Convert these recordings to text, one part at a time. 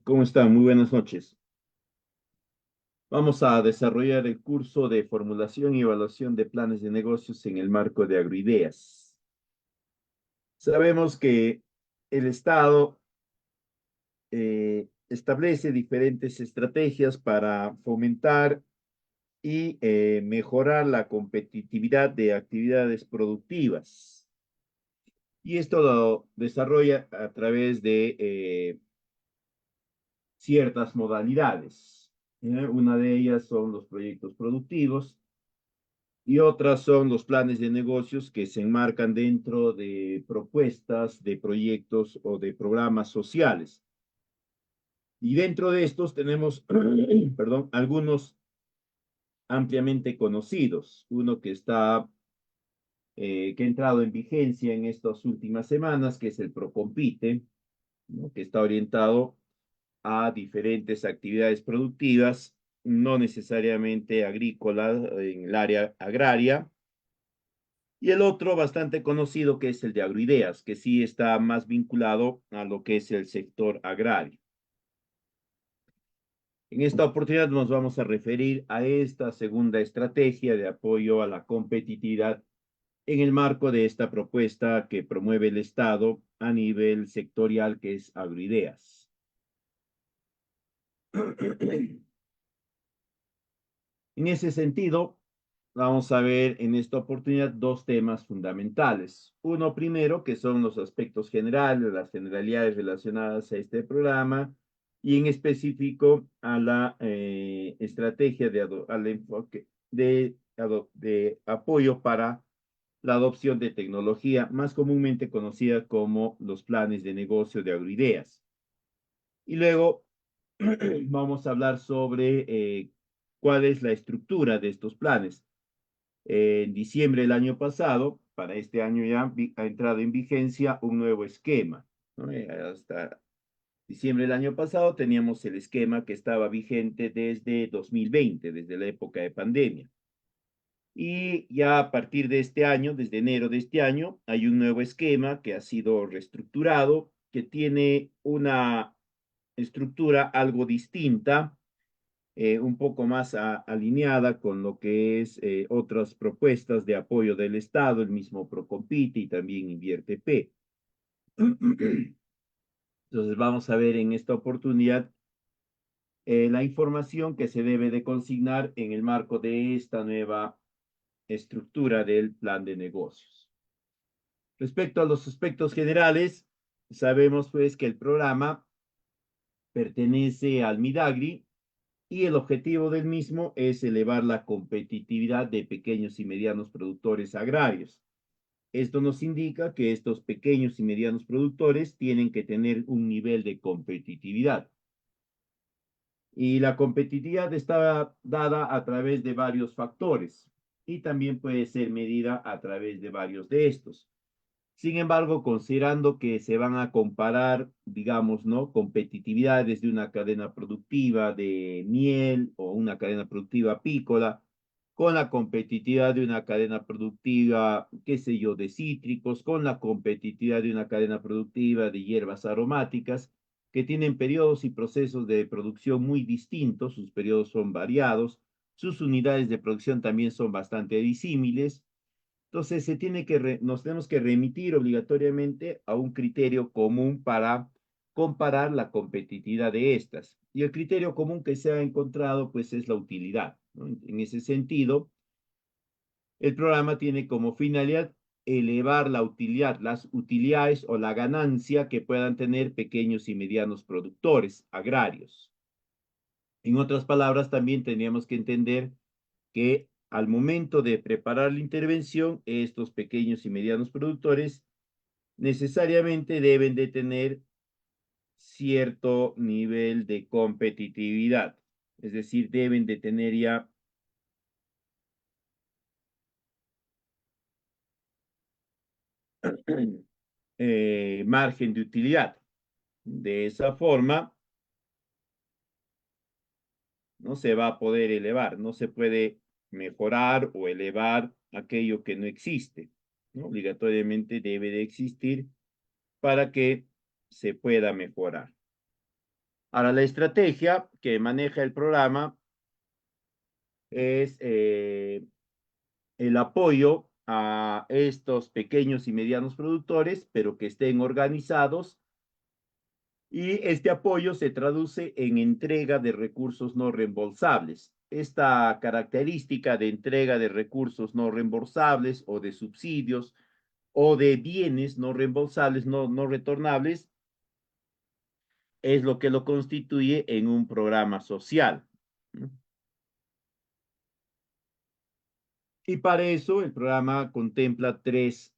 ¿Cómo están? Muy buenas noches. Vamos a desarrollar el curso de formulación y evaluación de planes de negocios en el marco de Agroideas. Sabemos que el Estado establece diferentes estrategias para fomentar y mejorar la competitividad de actividades productivas. Y esto lo desarrolla a través de ciertas modalidades. Una de ellas son los proyectos productivos y otras son los planes de negocios que se enmarcan dentro de propuestas, de proyectos o de programas sociales. Y dentro de estos tenemos, perdón, algunos ampliamente conocidos. Uno que ha entrado en vigencia en estas últimas semanas, que es el Procompite, ¿no? Que está orientado a diferentes actividades productivas, no necesariamente agrícolas en el área agraria. Y el otro bastante conocido que es el de Agroideas, que sí está más vinculado a lo que es el sector agrario. En esta oportunidad nos vamos a referir a esta segunda estrategia de apoyo a la competitividad en el marco de esta propuesta que promueve el Estado a nivel sectorial, que es Agroideas. En ese sentido, vamos a ver en esta oportunidad dos temas fundamentales. Uno primero, que son los aspectos generales, las generalidades relacionadas a este programa y en específico a la estrategia al enfoque de apoyo para la adopción de tecnología, más comúnmente conocida como los planes de negocio de Agroideas. Y luego vamos a hablar sobre cuál es la estructura de estos planes. En diciembre del año pasado, para este año ya ha entrado en vigencia un nuevo esquema, ¿no? Hasta diciembre del año pasado teníamos el esquema que estaba vigente desde 2020, desde la época de pandemia. Y ya a partir de este año, desde enero de este año, hay un nuevo esquema que ha sido reestructurado, que tiene una estructura algo distinta, un poco más alineada con lo que es otras propuestas de apoyo del Estado, el mismo Procompite y también Invierte P. Entonces vamos a ver en esta oportunidad la información que se debe de consignar en el marco de esta nueva estructura del plan de negocios. Respecto a los aspectos generales, sabemos pues que el programa pertenece al Midagri y el objetivo del mismo es elevar la competitividad de pequeños y medianos productores agrarios. Esto nos indica que estos pequeños y medianos productores tienen que tener un nivel de competitividad. Y la competitividad está dada a través de varios factores y también puede ser medida a través de varios de estos. Sin embargo, considerando que se van a comparar, digamos, ¿no? Competitividades de una cadena productiva de miel o una cadena productiva apícola con la competitividad de una cadena productiva, qué sé yo, de cítricos, con la competitividad de una cadena productiva de hierbas aromáticas, que tienen periodos y procesos de producción muy distintos, sus periodos son variados, sus unidades de producción también son bastante disímiles. Entonces, nos tenemos que remitir obligatoriamente a un criterio común para comparar la competitividad de estas. Y el criterio común que se ha encontrado, pues, es la utilidad, ¿no? En ese sentido, el programa tiene como finalidad elevar la utilidad, las utilidades o la ganancia que puedan tener pequeños y medianos productores agrarios. En otras palabras, también teníamos que entender que al momento de preparar la intervención, estos pequeños y medianos productores necesariamente deben de tener cierto nivel de competitividad, es decir, deben de tener ya margen de utilidad. De esa forma, no se va a poder elevar, no se puede mejorar o elevar aquello que no existe, ¿no? Obligatoriamente debe de existir para que se pueda mejorar. Ahora, la estrategia que maneja el programa es el apoyo a estos pequeños y medianos productores, pero que estén organizados, y este apoyo se traduce en entrega de recursos no reembolsables. Esta característica de entrega de recursos no reembolsables o de subsidios o de bienes no reembolsables, no retornables, es lo que lo constituye en un programa social, ¿no? Y para eso el programa contempla tres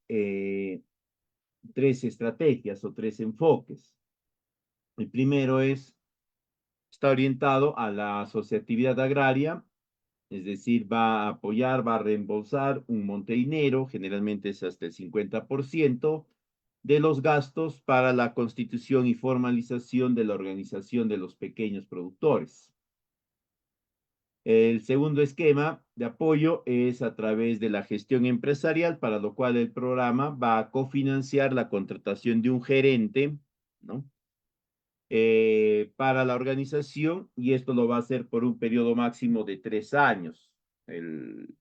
estrategias o tres enfoques. El primero está orientado a la asociatividad agraria, es decir, va a apoyar, va a reembolsar un monte de dinero, generalmente es hasta el 50% de los gastos para la constitución y formalización de la organización de los pequeños productores. El segundo esquema de apoyo es a través de la gestión empresarial, para lo cual el programa va a cofinanciar la contratación de un gerente, ¿no? Para la organización, y esto lo va a hacer por un periodo máximo de 3 años. El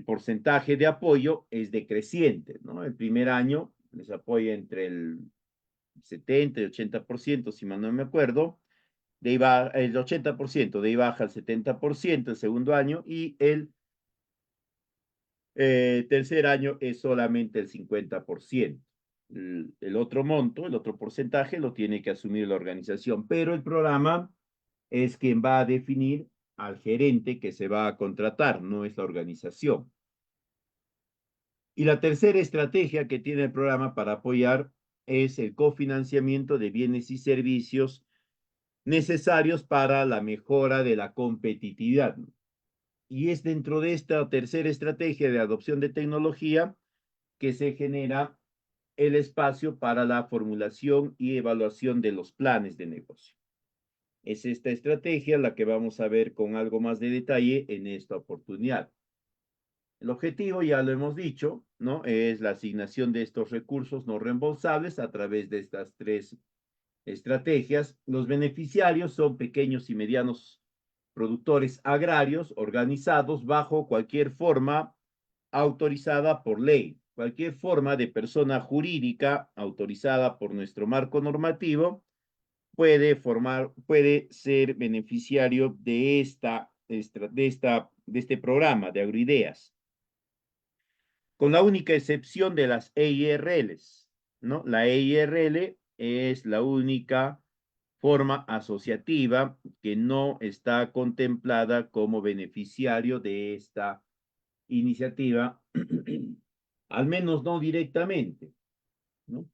porcentaje de apoyo es decreciente, ¿no? El primer año les apoya entre el 70 y 80%, si mal no me acuerdo, de ahí va el 80%, de ahí baja al 70% el segundo año, y el tercer año es solamente el 50%. El otro monto, el otro porcentaje lo tiene que asumir la organización, pero el programa es quien va a definir al gerente que se va a contratar, no es la organización. Y la tercera estrategia que tiene el programa para apoyar es el cofinanciamiento de bienes y servicios necesarios para la mejora de la competitividad. Y es dentro de esta tercera estrategia de adopción de tecnología que se genera el espacio para la formulación y evaluación de los planes de negocio. Es esta estrategia la que vamos a ver con algo más de detalle en esta oportunidad. El objetivo, ya lo hemos dicho, ¿no? Es la asignación de estos recursos no reembolsables a través de estas tres estrategias. Los beneficiarios son pequeños y medianos productores agrarios organizados bajo cualquier forma autorizada por ley, cualquier forma de persona jurídica autorizada por nuestro marco normativo puede ser beneficiario de este programa de agroideas, con la única excepción de las EIRLs, ¿no? La EIRL es la única forma asociativa que no está contemplada como beneficiario de esta iniciativa, al menos no directamente, ¿no?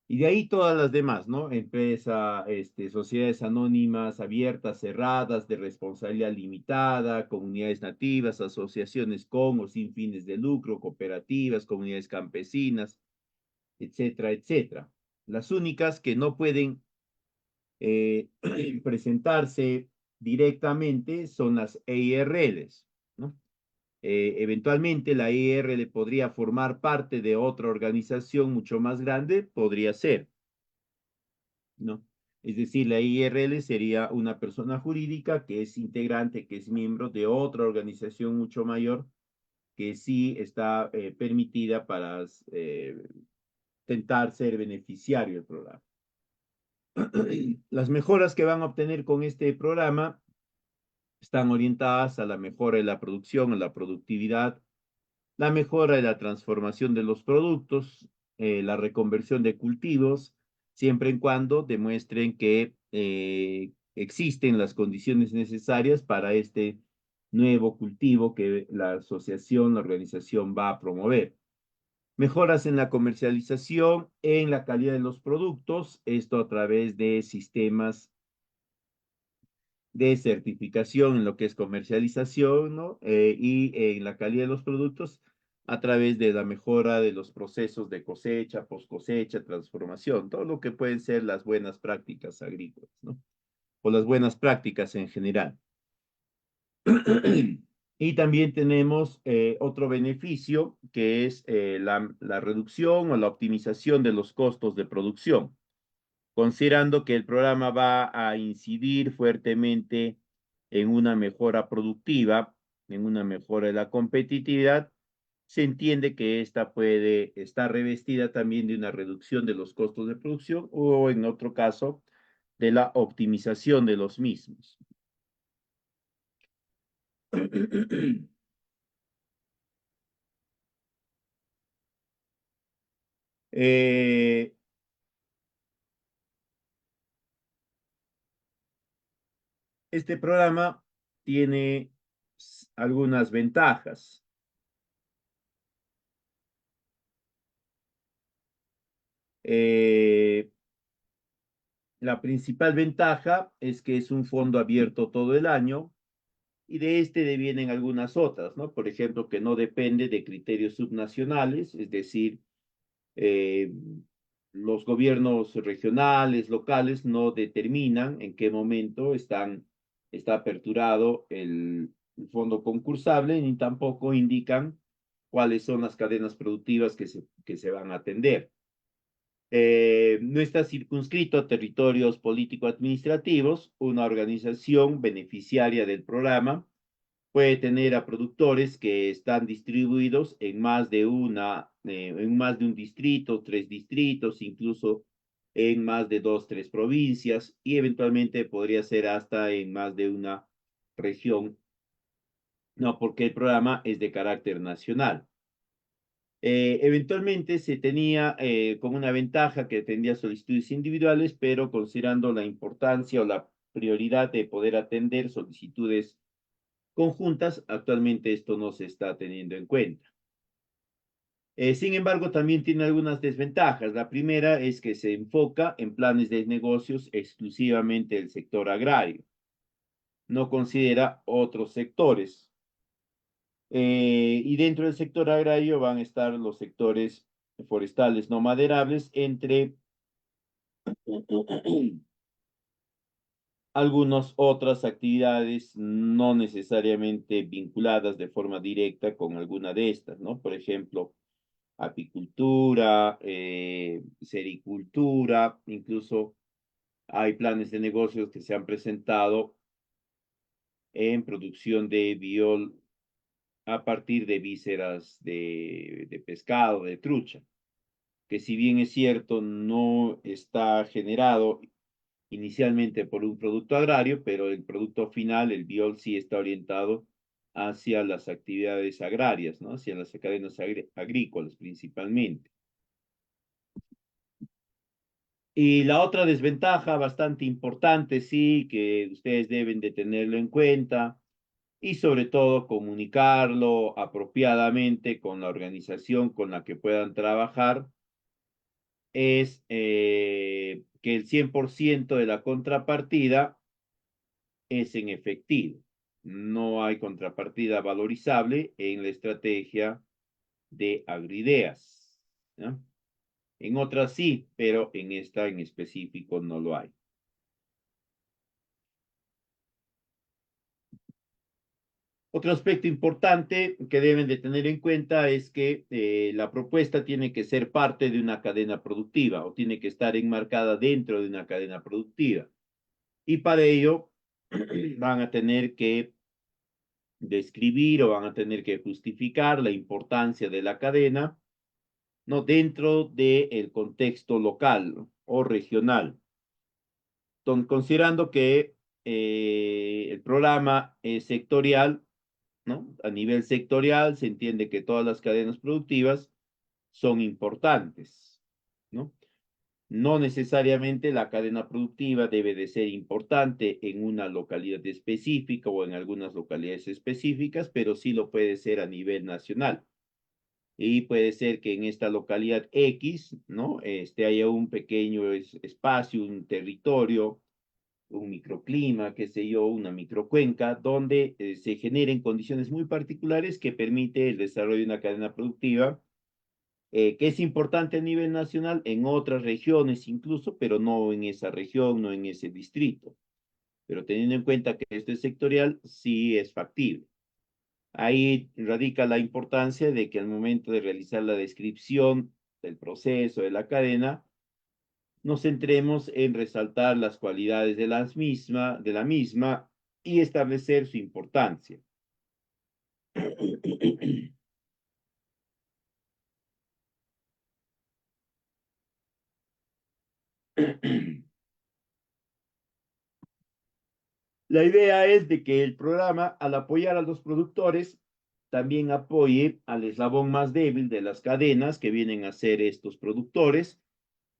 Y de ahí todas las demás, ¿no? Empresa, sociedades anónimas abiertas, cerradas, de responsabilidad limitada, comunidades nativas, asociaciones con o sin fines de lucro, cooperativas, comunidades campesinas, etcétera, etcétera. Las únicas que no pueden presentarse directamente son las EIRLs, ¿no? Eventualmente la EIRL podría formar parte de otra organización mucho más grande, podría ser, ¿no? Es decir, la IRL sería una persona jurídica que es integrante, que es miembro de otra organización mucho mayor, que sí está permitida para tentar ser beneficiario del programa. Las mejoras que van a obtener con este programa están orientadas a la mejora de la producción, a la productividad, la mejora de la transformación de los productos, la reconversión de cultivos, siempre en cuando demuestren que existen las condiciones necesarias para este nuevo cultivo que la asociación, la organización va a promover. Mejoras en la comercialización, en la calidad de los productos, esto a través de sistemas de certificación en lo que es comercialización, ¿no? Y en la calidad de los productos a través de la mejora de los procesos de cosecha, post cosecha, transformación, todo lo que pueden ser las buenas prácticas agrícolas, ¿no? O las buenas prácticas en general. Y también tenemos otro beneficio que es la reducción o la optimización de los costos de producción. considerando que el programa va a incidir fuertemente en una mejora productiva, en una mejora de la competitividad, se entiende que esta puede estar revestida también de una reducción de los costos de producción o, en otro caso, de la optimización de los mismos. Eh, este programa tiene algunas ventajas. Eh, la principal ventaja es que es un fondo abierto todo el año y de este devienen algunas otras, ¿no? Por ejemplo, que no depende de criterios subnacionales, es decir, eh, los gobiernos regionales, locales, no determinan en qué momento está aperturado el fondo concursable, ni tampoco indican cuáles son las cadenas productivas que se van a atender. No está circunscrito a territorios político-administrativos. Una organización beneficiaria del programa puede tener a productores que están distribuidos en más de un distrito, tres distritos, incluso en más de dos, tres provincias y eventualmente podría ser hasta en más de una región, no, porque el programa es de carácter nacional. Eventualmente se tenía como una ventaja que atendía solicitudes individuales, pero considerando la importancia o la prioridad de poder atender solicitudes conjuntas, actualmente esto no se está teniendo en cuenta. Sin embargo, también tiene algunas desventajas. La primera es que se enfoca en planes de negocios exclusivamente del sector agrario. No considera otros sectores. Y dentro del sector agrario van a estar los sectores forestales no maderables, entre algunas otras actividades no necesariamente vinculadas de forma directa con alguna de estas, ¿no? Por ejemplo, apicultura, sericultura, incluso hay planes de negocios que se han presentado en producción de biol a partir de vísceras de pescado, de trucha, que si bien es cierto, no está generado inicialmente por un producto agrario, pero el producto final, el biol, sí está orientado hacia las actividades agrarias, ¿no? Hacia las cadenas agrícolas principalmente. Y la otra desventaja bastante importante, sí, que ustedes deben de tenerlo en cuenta y sobre todo comunicarlo apropiadamente con la organización con la que puedan trabajar, es que el 100% de la contrapartida es en efectivo. No hay contrapartida valorizable en la estrategia de agrideas, ¿no? En otras sí, pero en esta en específico no lo hay. Otro aspecto importante que deben de tener en cuenta es que la propuesta tiene que ser parte de una cadena productiva o tiene que estar enmarcada dentro de una cadena productiva. Y para ello van a tener que describir o van a tener que justificar la importancia de la cadena, no dentro del contexto local o regional. Entonces, considerando que el programa es sectorial, ¿no? A nivel sectorial se entiende que todas las cadenas productivas son importantes, ¿no? No necesariamente la cadena productiva debe de ser importante en una localidad específica o en algunas localidades específicas, pero sí lo puede ser a nivel nacional. Y puede ser que en esta localidad X, ¿no? Haya un pequeño espacio, un territorio, un microclima, qué sé yo, una microcuenca, donde se generen condiciones muy particulares que permite el desarrollo de una cadena productiva que es importante a nivel nacional en otras regiones incluso, pero no en esa región, no en ese distrito. Pero teniendo en cuenta que esto es sectorial, sí es factible. Ahí radica la importancia de que al momento de realizar la descripción del proceso de la cadena, nos centremos en resaltar las cualidades de la misma y establecer su importancia. La idea es de que el programa, al apoyar a los productores, también apoye al eslabón más débil de las cadenas que vienen a ser estos productores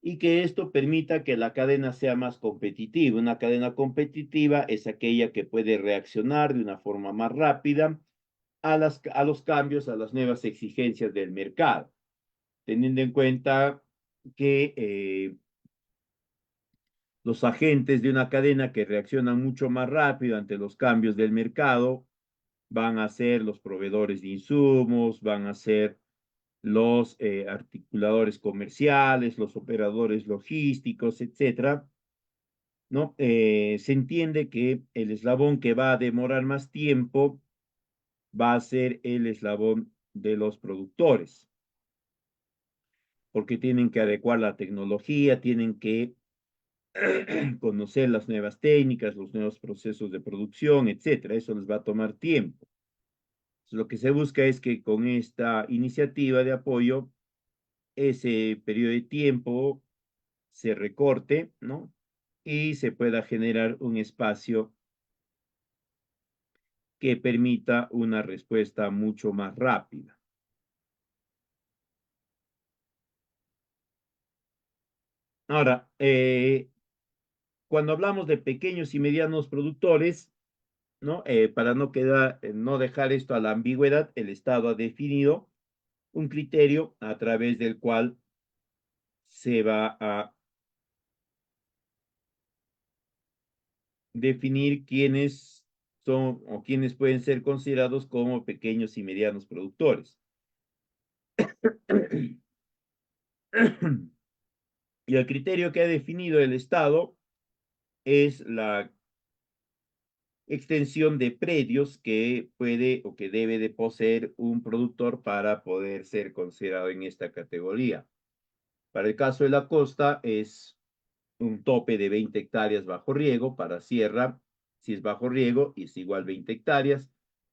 y que esto permita que la cadena sea más competitiva. Una cadena competitiva es aquella que puede reaccionar de una forma más rápida a los cambios, a las nuevas exigencias del mercado, teniendo en cuenta que los agentes de una cadena que reaccionan mucho más rápido ante los cambios del mercado van a ser los proveedores de insumos, van a ser los articuladores comerciales, los operadores logísticos, etcétera, ¿no? Se entiende que el eslabón que va a demorar más tiempo va a ser el eslabón de los productores, porque tienen que adecuar la tecnología, tienen que conocer las nuevas técnicas, los nuevos procesos de producción, etcétera. Eso les va a tomar tiempo. Lo que se busca es que con esta iniciativa de apoyo, ese periodo de tiempo se recorte, ¿no? Y se pueda generar un espacio que permita una respuesta mucho más rápida. Ahora, cuando hablamos de pequeños y medianos productores, ¿no? Para no quedar, no dejar esto a la ambigüedad, el Estado ha definido un criterio a través del cual se va a definir quiénes son o quiénes pueden ser considerados como pequeños y medianos productores. Y el criterio que ha definido el Estado es la extensión de predios que puede o que debe de poseer un productor para poder ser considerado en esta categoría. Para el caso de la costa es un tope de 20 hectáreas bajo riego. Para sierra, si es bajo riego, es igual 20 hectáreas.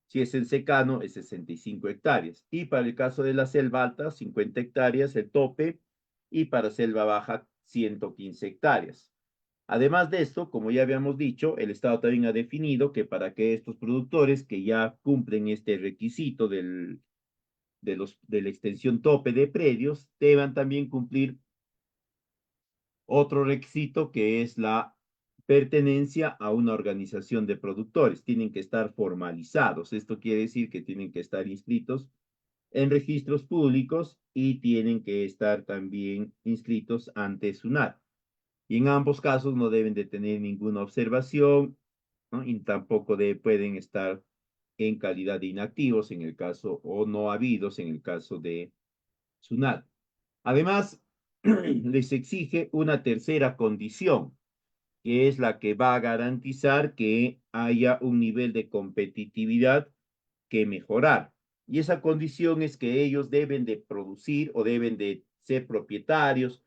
Si es en secano, es 65 hectáreas. Y para el caso de la selva alta, 50 hectáreas el tope. Y para selva baja, 115 hectáreas. Además de esto, como ya habíamos dicho, el Estado también ha definido que para que estos productores que ya cumplen este requisito de la extensión tope de predios, deban también cumplir otro requisito que es la pertenencia a una organización de productores. Tienen que estar formalizados. Esto quiere decir que tienen que estar inscritos en registros públicos y tienen que estar también inscritos ante SUNAT. Y en ambos casos no deben de tener ninguna observación, ¿no? Y tampoco pueden estar en calidad de inactivos en el caso o no habidos en el caso de SUNAT. Además, les exige una tercera condición, que es la que va a garantizar que haya un nivel de competitividad que mejorar. Y esa condición es que ellos deben de producir o deben de ser propietarios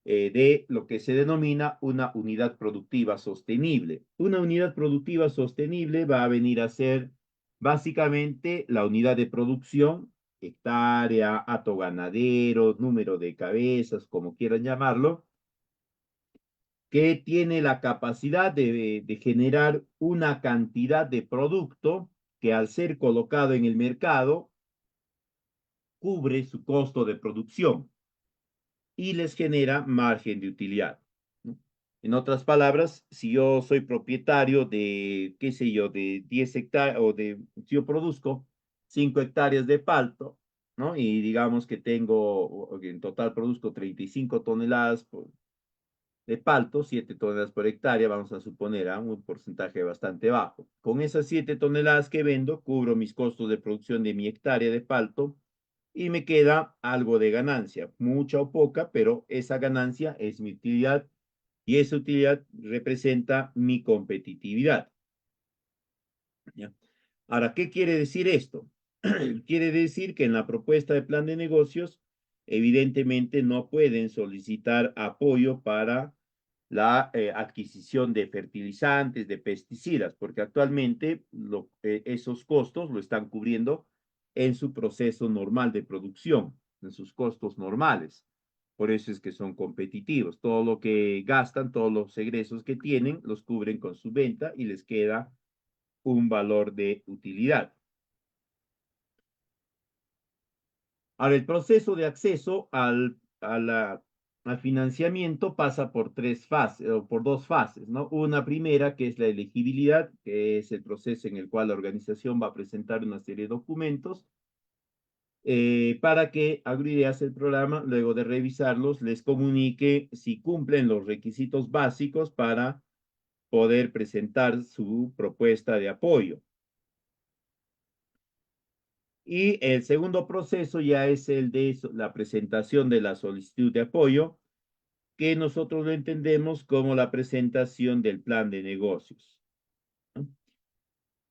de lo que se denomina una unidad productiva sostenible. Una unidad productiva sostenible va a venir a ser básicamente la unidad de producción, hectárea, hato ganadero, número de cabezas, como quieran llamarlo, que tiene la capacidad de generar una cantidad de producto que al ser colocado en el mercado cubre su costo de producción y les genera margen de utilidad, ¿no? En otras palabras, si yo soy propietario de, qué sé yo, de 10 hectáreas o si yo produzco 5 hectáreas de palto, ¿no? Y digamos que en total produzco 35 toneladas de palto, 7 toneladas por hectárea, vamos a suponer, un porcentaje bastante bajo. Con esas 7 toneladas que vendo, cubro mis costos de producción de mi hectárea de palto y me queda algo de ganancia, mucha o poca, pero esa ganancia es mi utilidad y esa utilidad representa mi competitividad, ¿ya? Ahora, ¿qué quiere decir esto? Quiere decir que en la propuesta de plan de negocios, evidentemente no pueden solicitar apoyo para la adquisición de fertilizantes, de pesticidas, porque actualmente esos costos lo están cubriendo en su proceso normal de producción, en sus costos normales. Por eso es que son competitivos. Todo lo que gastan, todos los egresos que tienen, los cubren con su venta y les queda un valor de utilidad. Ahora, el proceso de acceso al financiamiento pasa por tres fases, o por dos fases, ¿no? Una primera, que es la elegibilidad, que es el proceso en el cual la organización va a presentar una serie de documentos para que Agroideas, el programa, luego de revisarlos, les comunique si cumplen los requisitos básicos para poder presentar su propuesta de apoyo. Y el segundo proceso ya es el de la presentación de la solicitud de apoyo, que nosotros lo entendemos como la presentación del plan de negocios.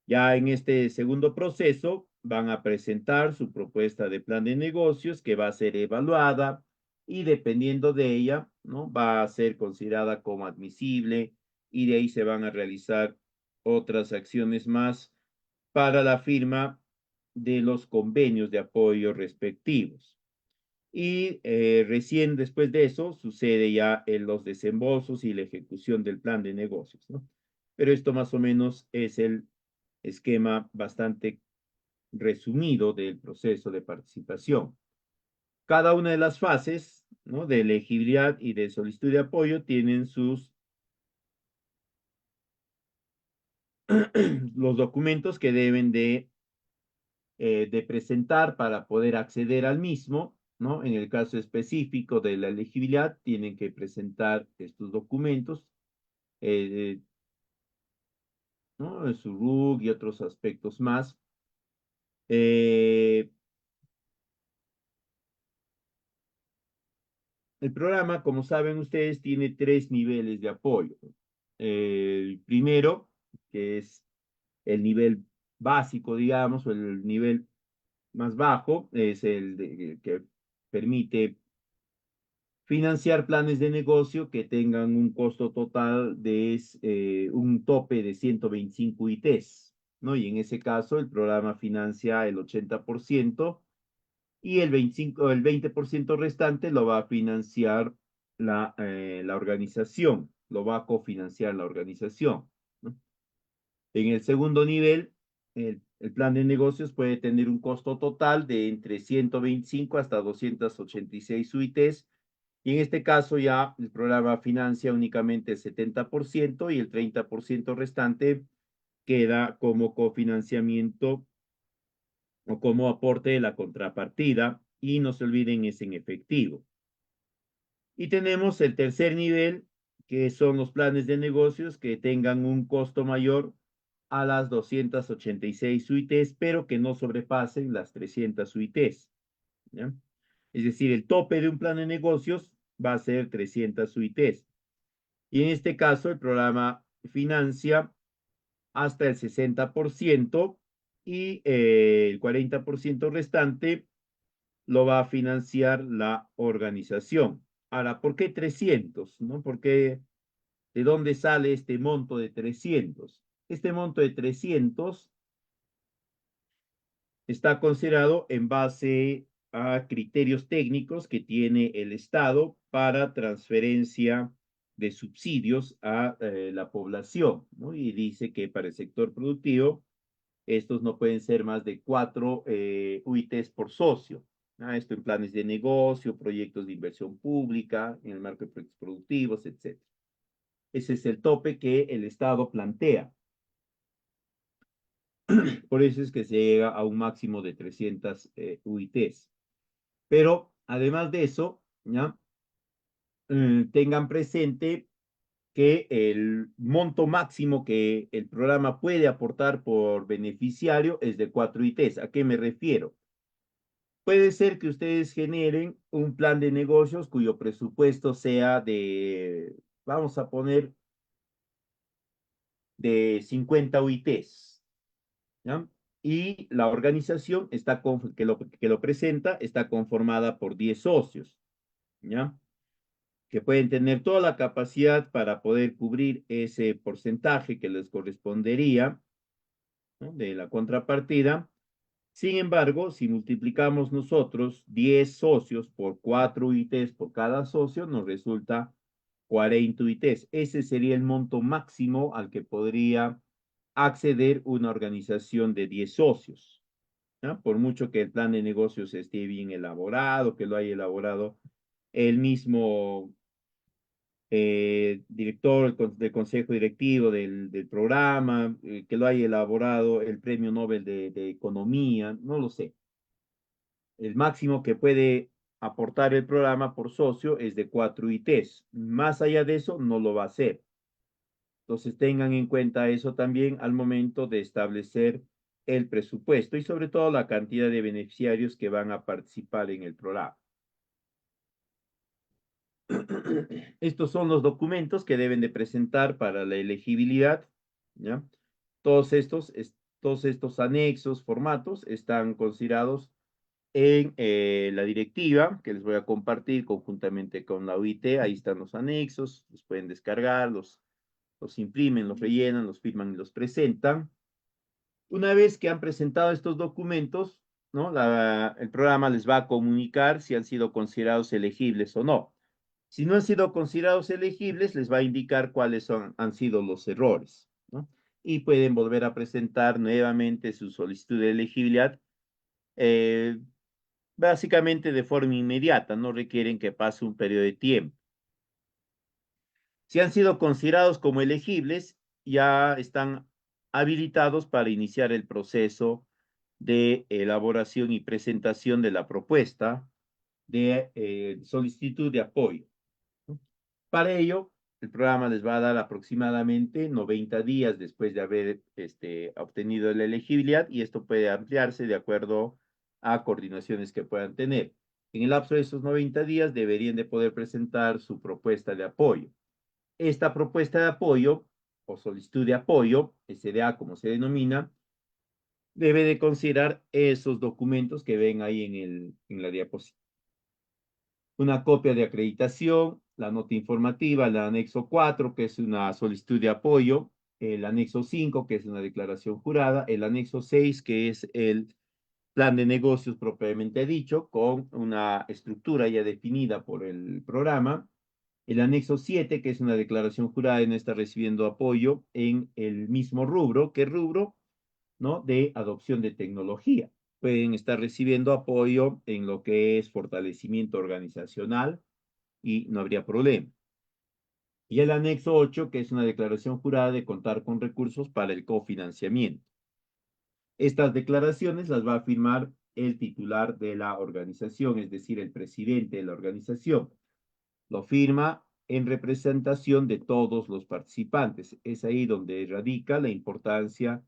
Ya en este segundo proceso van a presentar su propuesta de plan de negocios que va a ser evaluada y dependiendo de ella, ¿no? Va a ser considerada como admisible y de ahí se van a realizar otras acciones más para la firma de los convenios de apoyo respectivos. Y recién después de eso sucede ya en los desembolsos y la ejecución del plan de negocios, ¿no? Pero esto más o menos es el esquema bastante resumido del proceso de participación. Cada una de las fases, ¿no? De elegibilidad y de solicitud de apoyo tienen los documentos que deben de presentar para poder acceder al mismo, ¿no? En el caso específico de la elegibilidad, tienen que presentar estos documentos, eh, ¿no? Su RUC y otros aspectos más. Eh, el programa, como saben ustedes, tiene tres niveles de apoyo. El primero, que es el nivel básico, digamos, o el nivel más bajo, es que permite financiar planes de negocio que tengan un costo total de un tope de 125 ITs, ¿no? Y en ese caso el programa financia el 80% y el 20% restante lo va a financiar la organización, lo va a cofinanciar la organización, ¿no? En el segundo nivel, el plan de negocios puede tener un costo total de entre 125 hasta 286 UITs, y en este caso ya el programa financia únicamente el 70% y el 30% restante queda como cofinanciamiento o como aporte de la contrapartida y no se olviden es en efectivo. Y tenemos el tercer nivel, que son los planes de negocios que tengan un costo mayor a las 286 UITs, pero que no sobrepasen las 300 UITs, ¿ya? Es decir, el tope de un plan de negocios va a ser 300 UITs. Y en este caso, el programa financia hasta el 60% y el 40% restante lo va a financiar la organización. Ahora, ¿por qué 300? ¿No? ¿Por qué? ¿De dónde sale este monto de 300? Este monto de 300 está considerado en base a criterios técnicos que tiene el Estado para transferencia de subsidios a la población, ¿no? Y dice que para el sector productivo estos no pueden ser más de 4 UITs por socio. Esto en planes de negocio, proyectos de inversión pública, en el marco de proyectos productivos, etc. Ese es el tope que el Estado plantea. Por eso es que se llega a un máximo de 300 UITs. Pero además de eso, ¿ya? Tengan presente que el monto máximo que el programa puede aportar por beneficiario es de 4 ITs. ¿A qué me refiero? Puede ser que ustedes generen un plan de negocios cuyo presupuesto sea vamos a poner, de 50 UITs, ¿ya? y la organización que lo presenta está conformada por 10 socios, ¿ya? Que pueden tener toda la capacidad para poder cubrir ese porcentaje que les correspondería, ¿no?, de la contrapartida. Sin embargo, si multiplicamos nosotros 10 socios por 4 UITs por cada socio, nos resulta 40 UITs. Ese sería el monto máximo al que podría acceder una organización de 10 socios, ¿no? Por mucho que el plan de negocios esté bien elaborado, que lo haya elaborado el mismo director del consejo directivo del programa, que lo haya elaborado el premio Nobel de Economía, no lo sé. El máximo que puede aportar el programa por socio es de 4 UITs. Más allá de eso, no lo va a hacer. Entonces, tengan en cuenta eso también al momento de establecer el presupuesto y sobre todo la cantidad de beneficiarios que van a participar en el programa. Estos son los documentos que deben de presentar para la elegibilidad, ¿ya? Todos estos, todos estos anexos, formatos, están considerados en la directiva que les voy a compartir conjuntamente con la UIT. Ahí están los anexos, los pueden descargar, los imprimen, los rellenan, los firman y los presentan. Una vez que han presentado estos documentos, ¿no?, el programa les va a comunicar si han sido considerados elegibles o no. Si no han sido considerados elegibles, les va a indicar cuáles han sido los errores, ¿no? Y pueden volver a presentar nuevamente su solicitud de elegibilidad, eh, básicamente de forma inmediata, no requieren que pase un periodo de tiempo. Si han sido considerados como elegibles, ya están habilitados para iniciar el proceso de elaboración y presentación de la propuesta de solicitud de apoyo. Para ello, el programa les va a dar aproximadamente 90 días después de haber obtenido la elegibilidad, y esto puede ampliarse de acuerdo a coordinaciones que puedan tener. En el lapso de esos 90 días deberían de poder presentar su propuesta de apoyo. Esta propuesta de apoyo o solicitud de apoyo, SDA como se denomina, debe de considerar esos documentos que ven ahí en la diapositiva. Una copia de acreditación, la nota informativa, el anexo 4, que es una solicitud de apoyo, el anexo 5, que es una declaración jurada, el anexo 6, que es el plan de negocios propiamente dicho, con una estructura ya definida por el programa, el anexo 7, que es una declaración jurada y no está recibiendo apoyo en el mismo rubro. ¿Qué rubro? ¿No? De adopción de tecnología. Pueden estar recibiendo apoyo en lo que es fortalecimiento organizacional y no habría problema. Y el anexo 8, que es una declaración jurada de contar con recursos para el cofinanciamiento. Estas declaraciones las va a firmar el titular de la organización, es decir, el presidente de la organización. Lo firma en representación de todos los participantes. Es ahí donde radica la importancia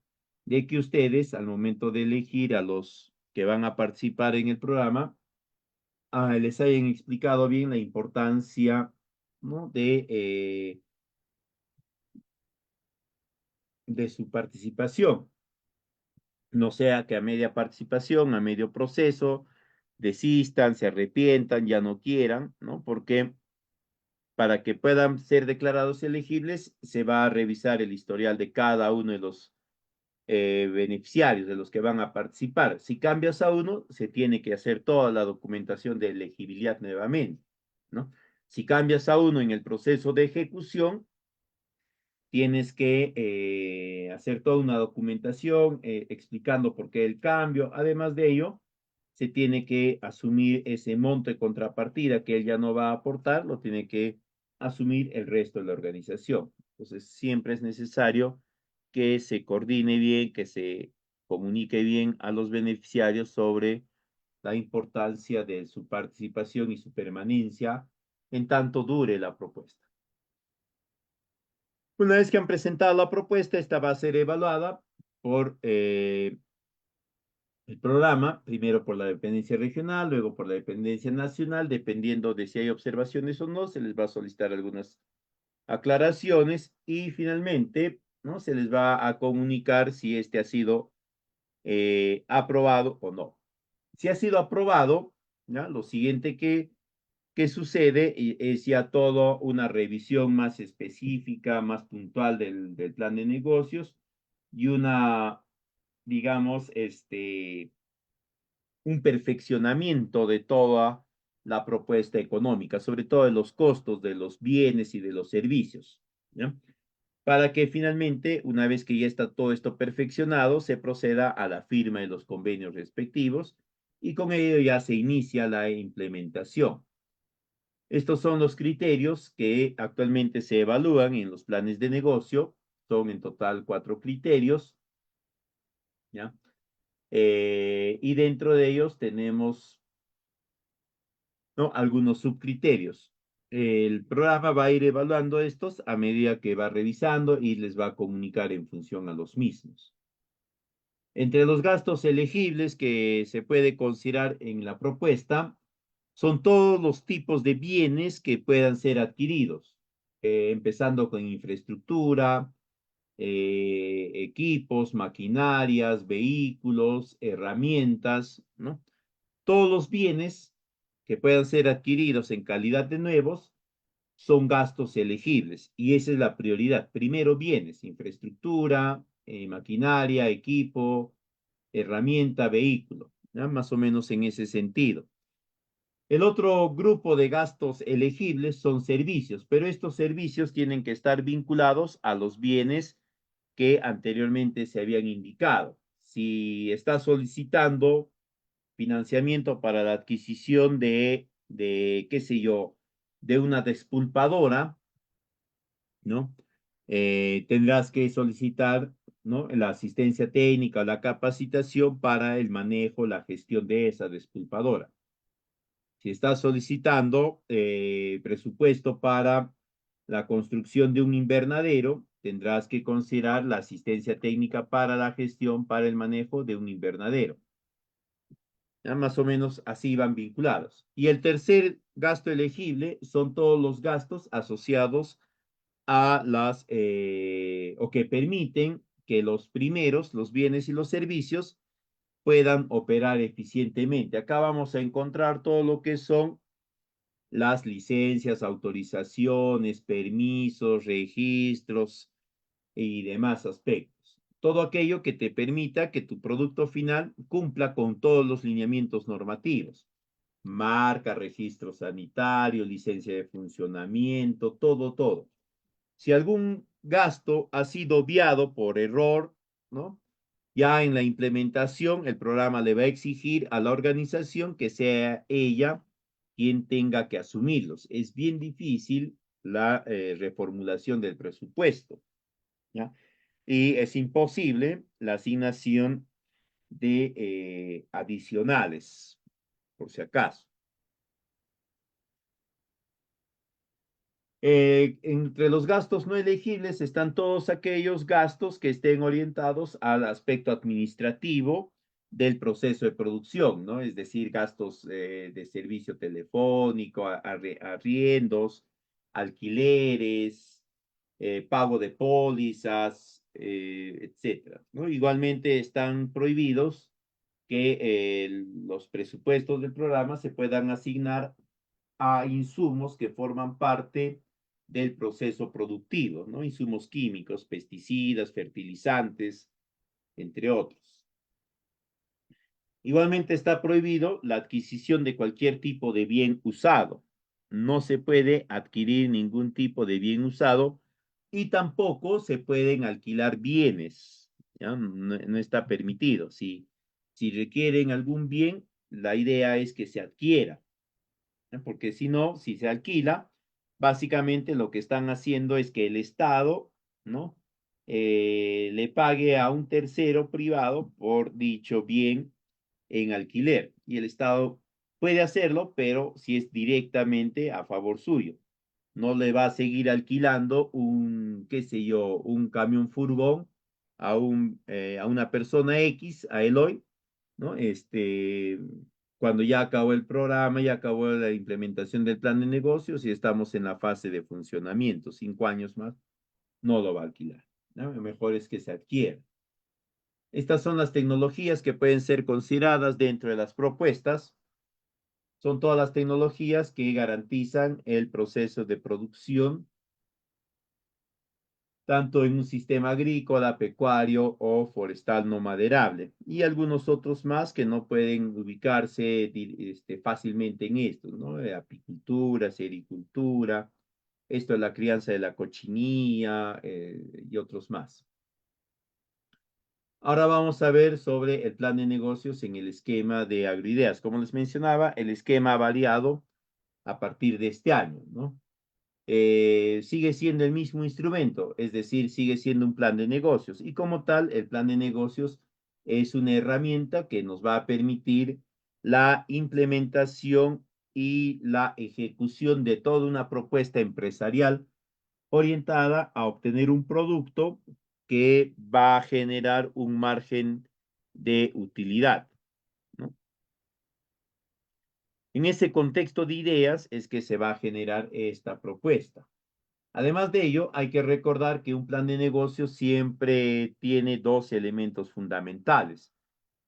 de que ustedes, al momento de elegir a los que van a participar en el programa, les hayan explicado bien la importancia, ¿no?, de su participación. No sea que a media participación, a medio proceso, desistan, se arrepientan, ya no quieran, ¿no? Porque para que puedan ser declarados elegibles, se va a revisar el historial de cada uno de los beneficiarios, de los que van a participar. Si cambias a uno, se tiene que hacer toda la documentación de elegibilidad nuevamente, ¿no? Si cambias a uno en el proceso de ejecución, tienes que hacer toda una documentación explicando por qué el cambio. Además de ello, se tiene que asumir ese monto de contrapartida que él ya no va a aportar, lo tiene que asumir el resto de la organización. Entonces, siempre es necesario que se coordine bien, que se comunique bien a los beneficiarios sobre la importancia de su participación y su permanencia en tanto dure la propuesta. Una vez que han presentado la propuesta, esta va a ser evaluada por el programa, primero por la dependencia regional, luego por la dependencia nacional. Dependiendo de si hay observaciones o no, se les va a solicitar algunas aclaraciones y finalmente, ¿no?, se les va a comunicar si este ha sido aprobado o no. Si ha sido aprobado, ¿ya? Lo siguiente que sucede es ya todo una revisión más específica, más puntual del plan de negocios y una, digamos, un perfeccionamiento de toda la propuesta económica, sobre todo de los costos de los bienes y de los servicios, ¿ya? Para que finalmente, una vez que ya está todo esto perfeccionado, se proceda a la firma de los convenios respectivos y con ello ya se inicia la implementación. Estos son los criterios que actualmente se evalúan en los planes de negocio. Son en total 4 criterios, ¿ya? Y dentro de ellos tenemos, ¿no?, algunos subcriterios. El programa va a ir evaluando estos a medida que va revisando y les va a comunicar en función a los mismos. Entre los gastos elegibles que se puede considerar en la propuesta son todos los tipos de bienes que puedan ser adquiridos, empezando con infraestructura, equipos, maquinarias, vehículos, herramientas, ¿no? Todos los bienes que puedan ser adquiridos en calidad de nuevos son gastos elegibles y esa es la prioridad. Primero bienes, infraestructura, maquinaria, equipo, herramienta, vehículo, ¿ya? Más o menos en ese sentido. El otro grupo de gastos elegibles son servicios, pero estos servicios tienen que estar vinculados a los bienes que anteriormente se habían indicado. Si está solicitando financiamiento para la adquisición qué sé yo, de una despulpadora, ¿no? Tendrás que solicitar, ¿no?, la asistencia técnica o la capacitación para el manejo, la gestión de esa despulpadora. Si estás solicitando presupuesto para la construcción de un invernadero, tendrás que considerar la asistencia técnica para la gestión, para el manejo de un invernadero. ¿Ya? Más o menos así van vinculados. Y el tercer gasto elegible son todos los gastos asociados a o que permiten que los primeros, los bienes y los servicios, puedan operar eficientemente. Acá vamos a encontrar todo lo que son las licencias, autorizaciones, permisos, registros y demás aspectos. Todo aquello que te permita que tu producto final cumpla con todos los lineamientos normativos. Marca, registro sanitario, licencia de funcionamiento, todo. Si algún gasto ha sido obviado por error, ¿no?, ya en la implementación, el programa le va a exigir a la organización que sea ella quien tenga que asumirlos. Es bien difícil la reformulación del presupuesto, ¿ya? Y es imposible la asignación de adicionales, por si acaso. Entre los gastos no elegibles están todos aquellos gastos que estén orientados al aspecto administrativo del proceso de producción, ¿no? Es decir, gastos de servicio telefónico, arriendos, alquileres, pago de pólizas, etcétera, ¿no? Igualmente están prohibidos que los presupuestos del programa se puedan asignar a insumos que forman parte del proceso productivo, ¿no? Insumos químicos, pesticidas, fertilizantes, entre otros. Igualmente está prohibido la adquisición de cualquier tipo de bien usado. No se puede adquirir ningún tipo de bien usado y tampoco se pueden alquilar bienes, ¿ya? No está permitido. Si requieren algún bien, la idea es que se adquiera, ¿no? Porque si no, si se alquila, básicamente lo que están haciendo es que el Estado, ¿no?, le pague a un tercero privado por dicho bien en alquiler. Y el Estado puede hacerlo, pero si es directamente a favor suyo. No le va a seguir alquilando qué sé yo, un camión furgón a una persona X, a Eloy, ¿no? Cuando ya acabó el programa, ya acabó la implementación del plan de negocios y estamos en la fase de funcionamiento, 5 años más, no lo va a alquilar, ¿no? Lo mejor es que se adquiera. Estas son las tecnologías que pueden ser consideradas dentro de las propuestas. Son todas las tecnologías que garantizan el proceso de producción, tanto en un sistema agrícola, pecuario o forestal no maderable, y algunos otros más que no pueden ubicarse fácilmente en esto, ¿no? Apicultura, sericultura, esto es la crianza de la cochinilla y otros más. Ahora vamos a ver sobre el plan de negocios en el esquema de agroideas. Como les mencionaba, el esquema ha variado a partir de este año, ¿no? Sigue siendo el mismo instrumento, es decir, sigue siendo un plan de negocios. Y como tal, el plan de negocios es una herramienta que nos va a permitir la implementación y la ejecución de toda una propuesta empresarial orientada a obtener un producto que va a generar un margen de utilidad, ¿no? En ese contexto de ideas es que se va a generar esta propuesta. Además de ello, hay que recordar que un plan de negocio siempre tiene dos elementos fundamentales.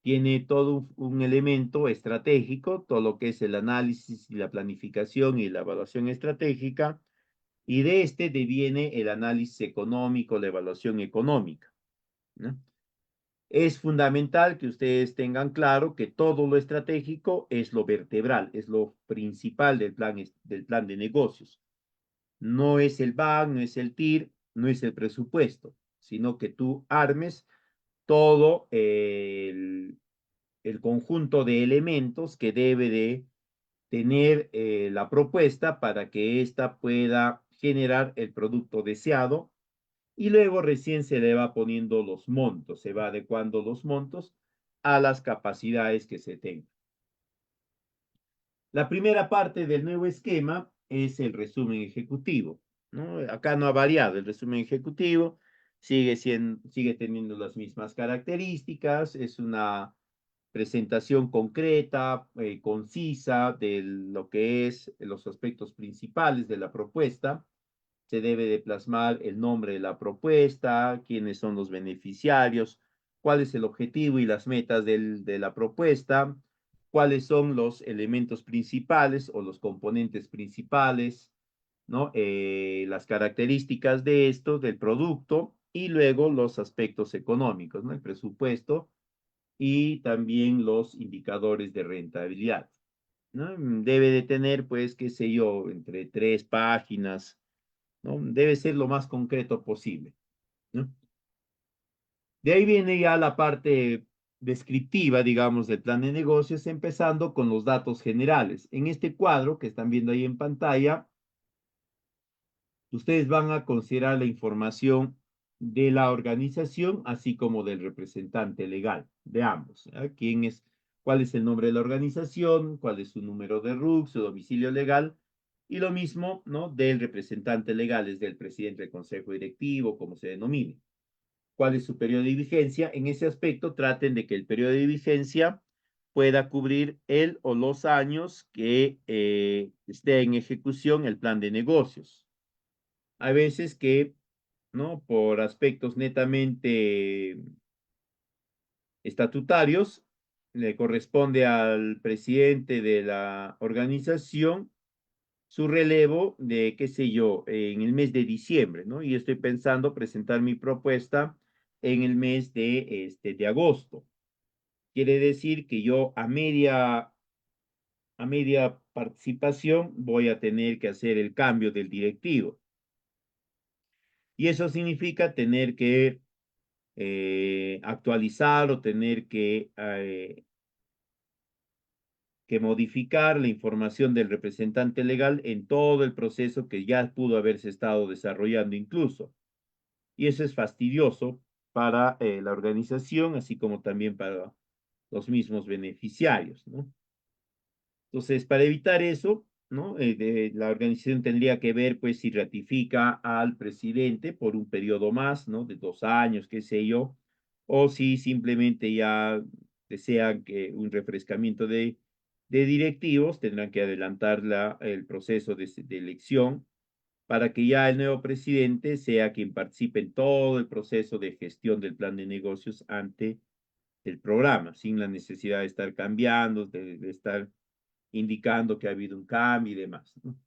Tiene todo un elemento estratégico, todo lo que es el análisis y la planificación y la evaluación estratégica, y de este deviene el análisis económico, la evaluación económica, ¿no? Es fundamental que ustedes tengan claro que todo lo estratégico es lo vertebral, es lo principal del plan de negocios. No es el BAN, no es el TIR, no es el presupuesto, sino que tú armes todo el conjunto de elementos que debe de tener la propuesta para que ésta pueda generar el producto deseado y luego recién se le va poniendo los montos, se va adecuando los montos a las capacidades que se tengan. La primera parte del nuevo esquema es el resumen ejecutivo, ¿no? Acá no ha variado el resumen ejecutivo, sigue teniendo las mismas características, es una presentación concreta, concisa de lo que es los aspectos principales de la propuesta. Se debe de plasmar el nombre de la propuesta, quiénes son los beneficiarios, cuál es el objetivo y las metas de la propuesta, cuáles son los elementos principales o los componentes principales, ¿no? Las características de esto, del producto, y luego los aspectos económicos, ¿no? El presupuesto y también los indicadores de rentabilidad, ¿no? Debe de tener, pues, qué sé yo, entre 3 páginas, ¿no? Debe ser lo más concreto posible, ¿no? De ahí viene ya la parte descriptiva, digamos, del plan de negocios, empezando con los datos generales. En este cuadro que están viendo ahí en pantalla, ustedes van a considerar la información de la organización, así como del representante legal de ambos. ¿Quién es, cuál es el nombre de la organización, cuál es su número de RUC, su domicilio legal? Y lo mismo, ¿no? Del representante legal, es del presidente del consejo directivo, como se denomine. ¿Cuál es su periodo de vigencia? En ese aspecto, traten de que el periodo de vigencia pueda cubrir el o los años que esté en ejecución el plan de negocios. Hay veces que, ¿no? Por aspectos netamente estatutarios, le corresponde al presidente de la organización su relevo de, qué sé yo, en el mes de diciembre, ¿no? Y estoy pensando presentar mi propuesta en el mes de agosto. Quiere decir que yo a media participación voy a tener que hacer el cambio del directivo. Y eso significa tener que actualizar o tener que modificar la información del representante legal en todo el proceso que ya pudo haberse estado desarrollando incluso. Y eso es fastidioso para la organización, así como también para los mismos beneficiarios, ¿no? Entonces, para evitar eso, ¿no? La organización tendría que ver, pues, si ratifica al presidente por un periodo más, ¿no? De 2 años, qué sé yo, o si simplemente ya desean que un refrescamiento de directivos, tendrán que adelantar el proceso de elección para que ya el nuevo presidente sea quien participe en todo el proceso de gestión del plan de negocios ante del programa, sin la necesidad de estar cambiando, de estar indicando que ha habido un cambio y demás, ¿no?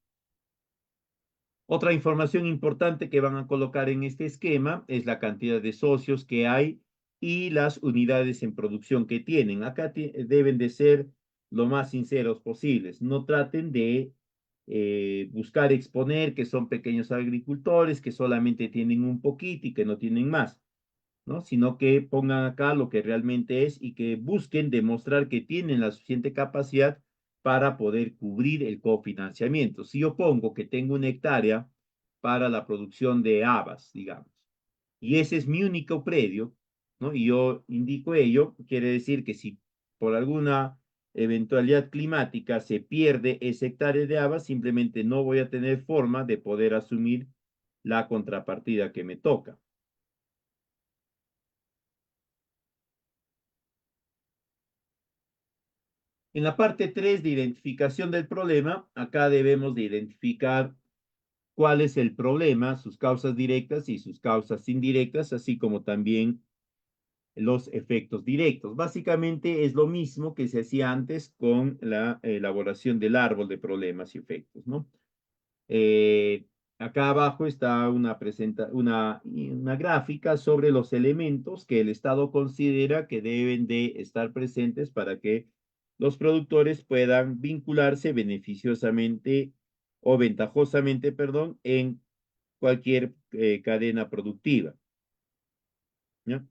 Otra información importante que van a colocar en este esquema es la cantidad de socios que hay y las unidades en producción que tienen. Acá deben de ser lo más sinceros posibles. No traten de buscar exponer que son pequeños agricultores, que solamente tienen un poquito y que no tienen más, ¿no? Sino que pongan acá lo que realmente es y que busquen demostrar que tienen la suficiente capacidad para poder cubrir el cofinanciamiento. Si yo pongo que tengo una hectárea para la producción de habas, digamos, y ese es mi único predio, ¿no? Y yo indico ello, quiere decir que si por alguna eventualidad climática se pierde ese hectárea de habas, simplemente no voy a tener forma de poder asumir la contrapartida que me toca. En la parte 3 de identificación del problema, acá debemos de identificar cuál es el problema, sus causas directas y sus causas indirectas, así como también los efectos directos. Básicamente es lo mismo que se hacía antes con la elaboración del árbol de problemas y efectos, ¿no? Eh, Acá abajo está una gráfica sobre los elementos que el Estado considera que deben de estar presentes para que los productores puedan vincularse beneficiosamente o ventajosamente, perdón, en cualquier cadena productiva, ¿ya?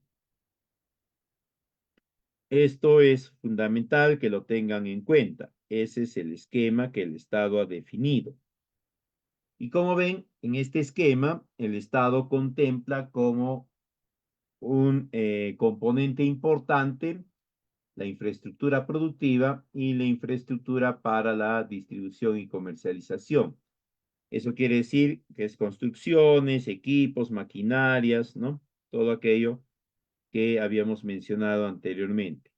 Esto es fundamental que lo tengan en cuenta. Ese es el esquema que el Estado ha definido. Y como ven, en este esquema, el Estado contempla como un componente importante la infraestructura productiva y la infraestructura para la distribución y comercialización. Eso quiere decir que es construcciones, equipos, maquinarias, ¿no? Todo aquello que habíamos mencionado anteriormente.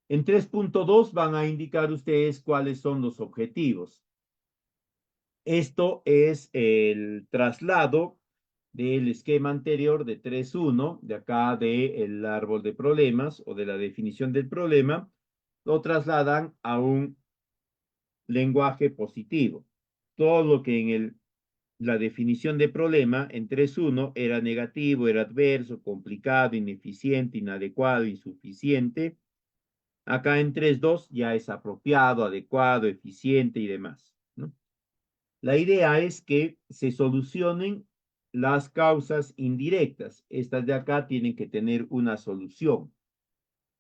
En 3.2 van a indicar ustedes cuáles son los objetivos. Esto es el traslado del esquema anterior de 3.1, de acá del árbol de problemas o de la definición del problema, lo trasladan a un lenguaje positivo. Todo lo que en la definición de problema en 3.1 era negativo, era adverso, complicado, ineficiente, inadecuado, insuficiente, acá en 3.2 ya es apropiado, adecuado, eficiente y demás, ¿no? La idea es que se solucionen las causas indirectas. Estas de acá tienen que tener una solución.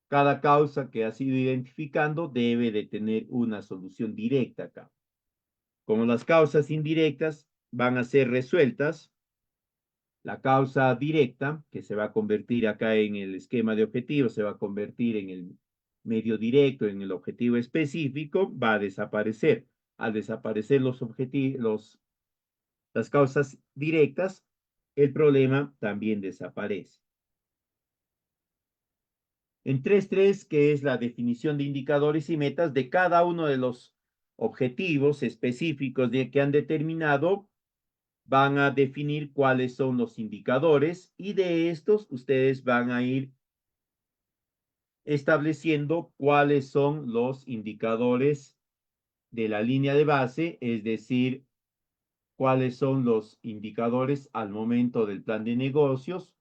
Cada causa que ha sido identificando debe de tener una solución directa acá. Como las causas indirectas van a ser resueltas, la causa directa, que se va a convertir acá en el esquema de objetivos, se va a convertir en el medio directo, en el objetivo específico, va a desaparecer. Al desaparecer las causas directas, el problema también desaparece. En 3.3, que es la definición de indicadores y metas de cada uno de los objetivos específicos que han determinado, van a definir cuáles son los indicadores y de estos ustedes van a ir estableciendo cuáles son los indicadores de la línea de base, es decir, cuáles son los indicadores al momento del plan de negocios.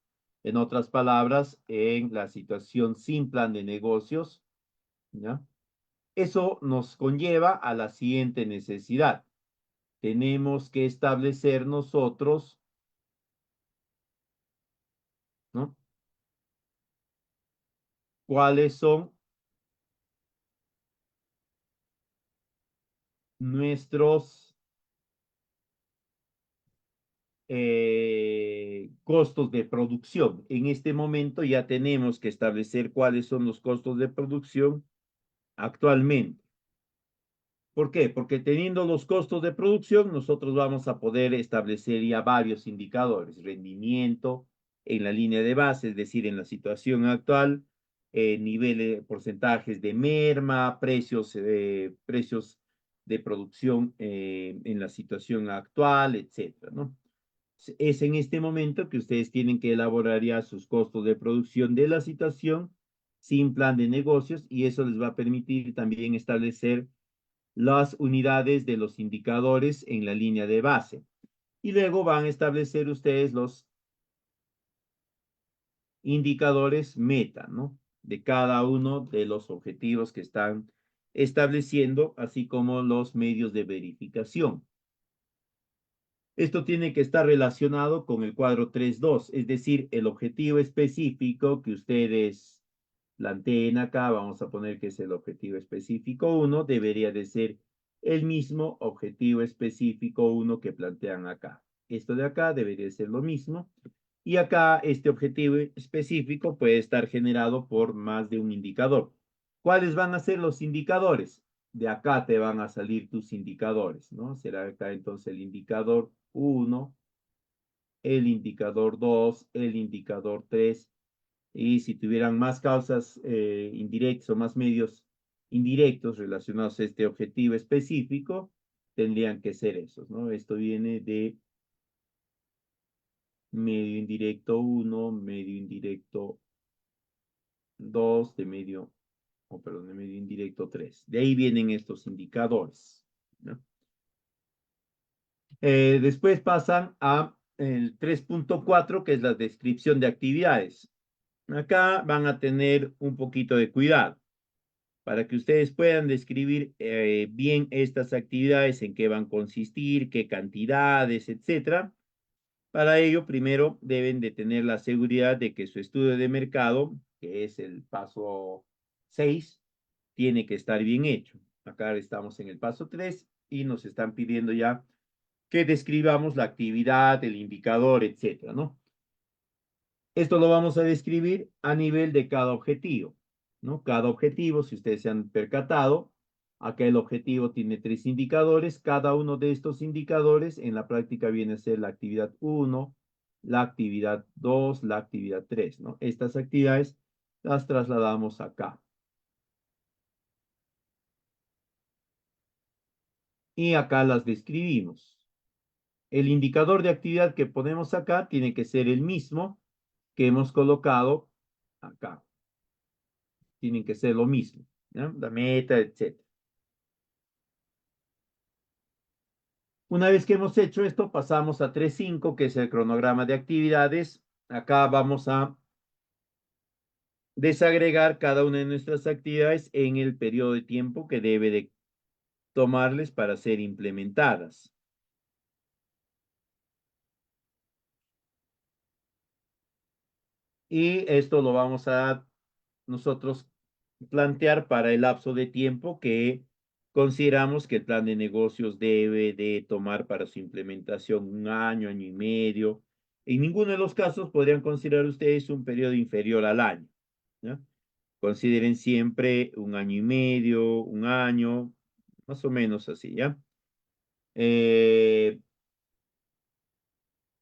En otras palabras, en la situación sin plan de negocios, ¿ya? Eso nos conlleva a la siguiente necesidad. Tenemos que establecer nosotros, ¿no? Cuáles son nuestros costos de producción. En este momento ya tenemos que establecer cuáles son los costos de producción actualmente. ¿Por qué? Porque teniendo los costos de producción, nosotros vamos a poder establecer ya varios indicadores, rendimiento en la línea de base, es decir, en la situación actual, niveles, porcentajes de merma, precios de producción en la situación actual, etcétera, ¿no? Es en este momento que ustedes tienen que elaborar ya sus costos de producción de la situación sin plan de negocios y eso les va a permitir también establecer las unidades de los indicadores en la línea de base. Y luego van a establecer ustedes los indicadores meta, ¿no? De cada uno de los objetivos que están estableciendo, así como los medios de verificación. Esto tiene que estar relacionado con el cuadro 3.2, es decir, el objetivo específico que ustedes planteen acá, vamos a poner que es el objetivo específico 1, debería de ser el mismo objetivo específico 1 que plantean acá. Esto de acá debería ser lo mismo. Y acá este objetivo específico puede estar generado por más de un indicador. ¿Cuáles van a ser los indicadores? De acá te van a salir tus indicadores, ¿no? Será acá entonces el indicador 1, el indicador 2, el indicador 3. Y si tuvieran más causas indirectas o más medios indirectos relacionados a este objetivo específico, tendrían que ser esos, ¿no? Esto viene de medio indirecto 1, medio indirecto 2, de medio, perdón, de medio indirecto 3. De ahí vienen estos indicadores, ¿no? Después pasan a el 3.4, que es la descripción de actividades. Acá van a tener un poquito de cuidado para que ustedes puedan describir bien estas actividades, en qué van a consistir, qué cantidades, etcétera. Para ello, primero deben de tener la seguridad de que su estudio de mercado, que es el paso 6, tiene que estar bien hecho. Acá estamos en el paso 3 y nos están pidiendo ya que describamos la actividad, el indicador, etcétera, ¿no? Esto lo vamos a describir a nivel de cada objetivo, ¿no? Cada objetivo, si ustedes se han percatado, acá el objetivo tiene 3 indicadores. Cada uno de estos indicadores en la práctica viene a ser la actividad 1, la actividad 2, la actividad 3, ¿no? Estas actividades las trasladamos acá. Y acá las describimos. El indicador de actividad que ponemos acá tiene que ser el mismo que hemos colocado acá. Tienen que ser lo mismo, ¿no? La meta, etc. Una vez que hemos hecho esto, pasamos a 3.5, que es el cronograma de actividades. Acá vamos a desagregar cada una de nuestras actividades en el periodo de tiempo que debe de tomarles para ser implementadas. Y esto lo vamos a nosotros plantear para el lapso de tiempo que consideramos que el plan de negocios debe de tomar para su implementación 1 año, año y medio. En ninguno de los casos podrían considerar ustedes un periodo inferior al año, ¿no? Consideren siempre 1 año y medio, 1 año, más o menos así, ¿ya?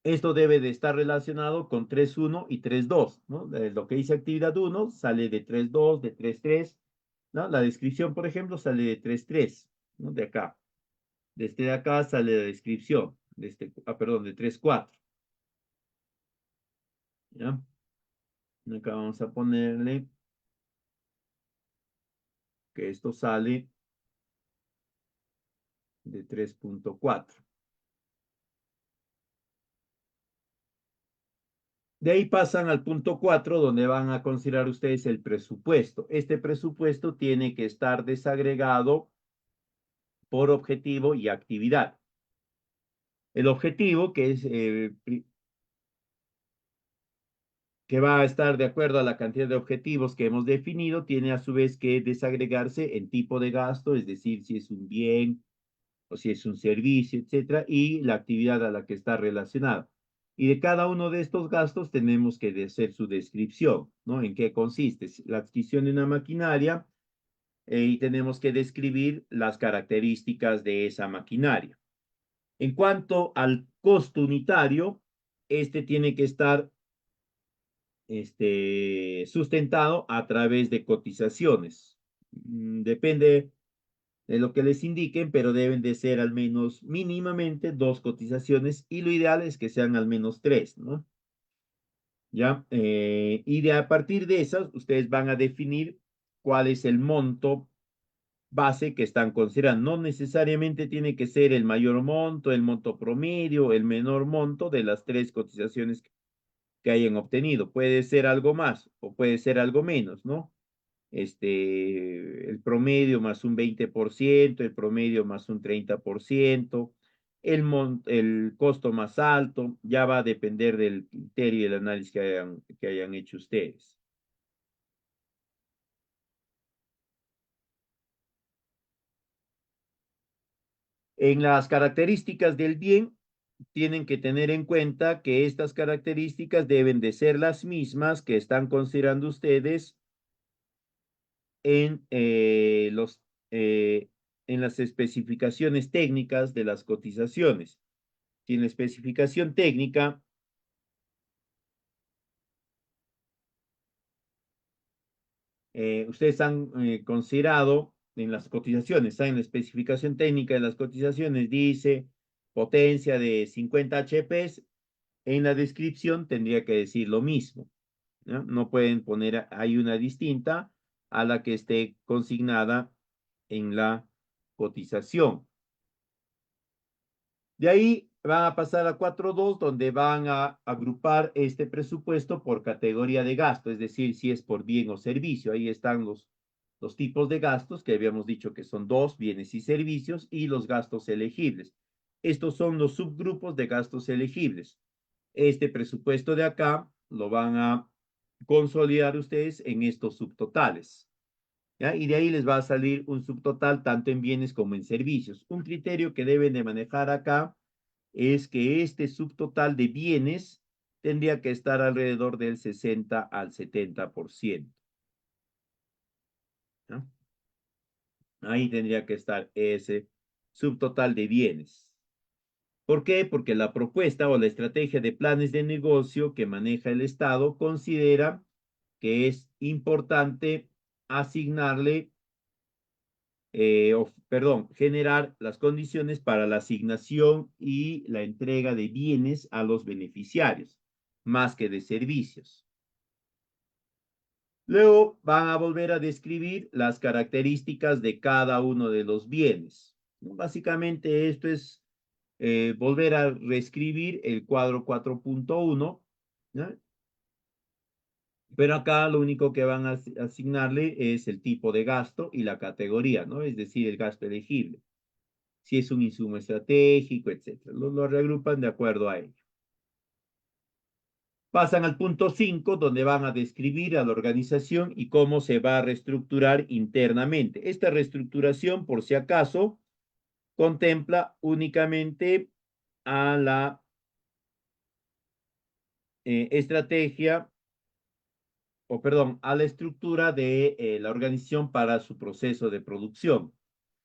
Esto debe de estar relacionado con 3.1 y 3.2, ¿no? Lo que dice actividad 1 sale de 3.2, de 3.3, ¿no? La descripción, por ejemplo, sale de 3.3, ¿no? De acá. Desde acá sale la descripción, perdón, de 3.4, ¿ya? Acá vamos a ponerle que esto sale de 3.4. De ahí pasan al punto 4, donde van a considerar ustedes el presupuesto. Este presupuesto tiene que estar desagregado por objetivo y actividad. El objetivo, que va a estar de acuerdo a la cantidad de objetivos que hemos definido, tiene a su vez que desagregarse en tipo de gasto, es decir, si es un bien o si es un servicio, etcétera, y la actividad a la que está relacionada. Y de cada uno de estos gastos tenemos que hacer su descripción, ¿no? ¿En qué consiste? La adquisición de una maquinaria y tenemos que describir las características de esa maquinaria. En cuanto al costo unitario, este tiene que estar sustentado a través de cotizaciones. Depende lo que les indiquen, pero deben de ser al menos mínimamente 2 cotizaciones y lo ideal es que sean al menos 3, ¿no? ¿Ya? Y de a partir de esas, ustedes van a definir cuál es el monto base que están considerando. No necesariamente tiene que ser el monto promedio, el menor monto de las 3 cotizaciones que hayan obtenido. Puede ser algo más o puede ser algo menos, ¿no? El promedio más un 20%, el promedio más un 30%, el costo más alto, ya va a depender del criterio y el análisis que hayan hecho ustedes. En las características del bien, tienen que tener en cuenta que estas características deben de ser las mismas que están considerando ustedes en, en las especificaciones técnicas de las cotizaciones. Si en la especificación técnica ustedes han considerado en las cotizaciones, está en la especificación técnica de las cotizaciones, dice potencia de 50 HP, en la descripción tendría que decir lo mismo, ¿no? No pueden poner ahí una distinta a la que esté consignada en la cotización. De ahí van a pasar a 4.2, donde van a agrupar este presupuesto por categoría de gasto, es decir, si es por bien o servicio. Ahí están los tipos de gastos que habíamos dicho que son dos, bienes y servicios, y los gastos elegibles. Estos son los subgrupos de gastos elegibles. Este presupuesto de acá lo van a consolidar ustedes en estos subtotales. ¿Ya? Y de ahí les va a salir un subtotal tanto en bienes como en servicios. Un criterio que deben de manejar acá es que este subtotal de bienes tendría que estar alrededor del 60 al 70%. ¿No? Ahí tendría que estar ese subtotal de bienes. ¿Por qué? Porque la propuesta o la estrategia de planes de negocio que maneja el Estado considera que es importante asignarle perdón, generar las condiciones para la asignación y la entrega de bienes a los beneficiarios, más que de servicios. Luego van a volver a describir las características de cada uno de los bienes. Básicamente esto es volver a reescribir el cuadro 4.1, ¿no? Pero acá lo único que van a asignarle es el tipo de gasto y la categoría, ¿no? Es decir, el gasto elegible. Si es un insumo estratégico, etcétera. Lo reagrupan de acuerdo a ello. Pasan al punto 5, donde van a describir a la organización y cómo se va a reestructurar internamente. Esta reestructuración, por si acaso, contempla únicamente a la estrategia, o perdón, a la estructura de la organización para su proceso de producción.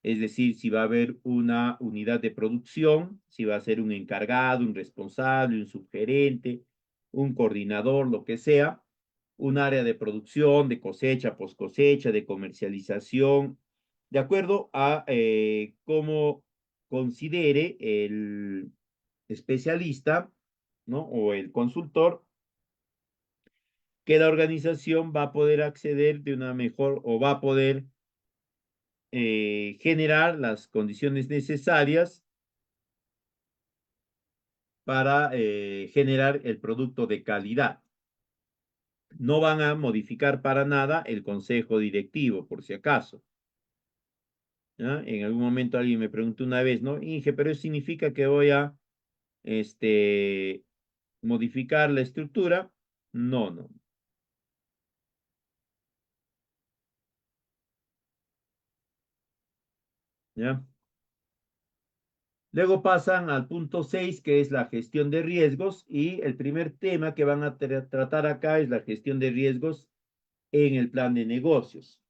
Es decir, si va a haber una unidad de producción, si va a ser un encargado, un responsable, un subgerente, un coordinador, lo que sea, un área de producción, de cosecha, post cosecha, de comercialización, de acuerdo a cómo considere el especialista, ¿no? O el consultor que la organización va a poder acceder de una mejor o va a poder generar las condiciones necesarias para generar el producto de calidad. No van a modificar para nada el consejo directivo, por si acaso. ¿Ya? En algún momento alguien me preguntó una vez, ¿no? Inge, pero eso significa que voy a este, modificar la estructura. No, no. ¿Ya? Luego pasan al punto 6, que es la gestión de riesgos, y el primer tema que van a tratar acá es la gestión de riesgos en el plan de negocios.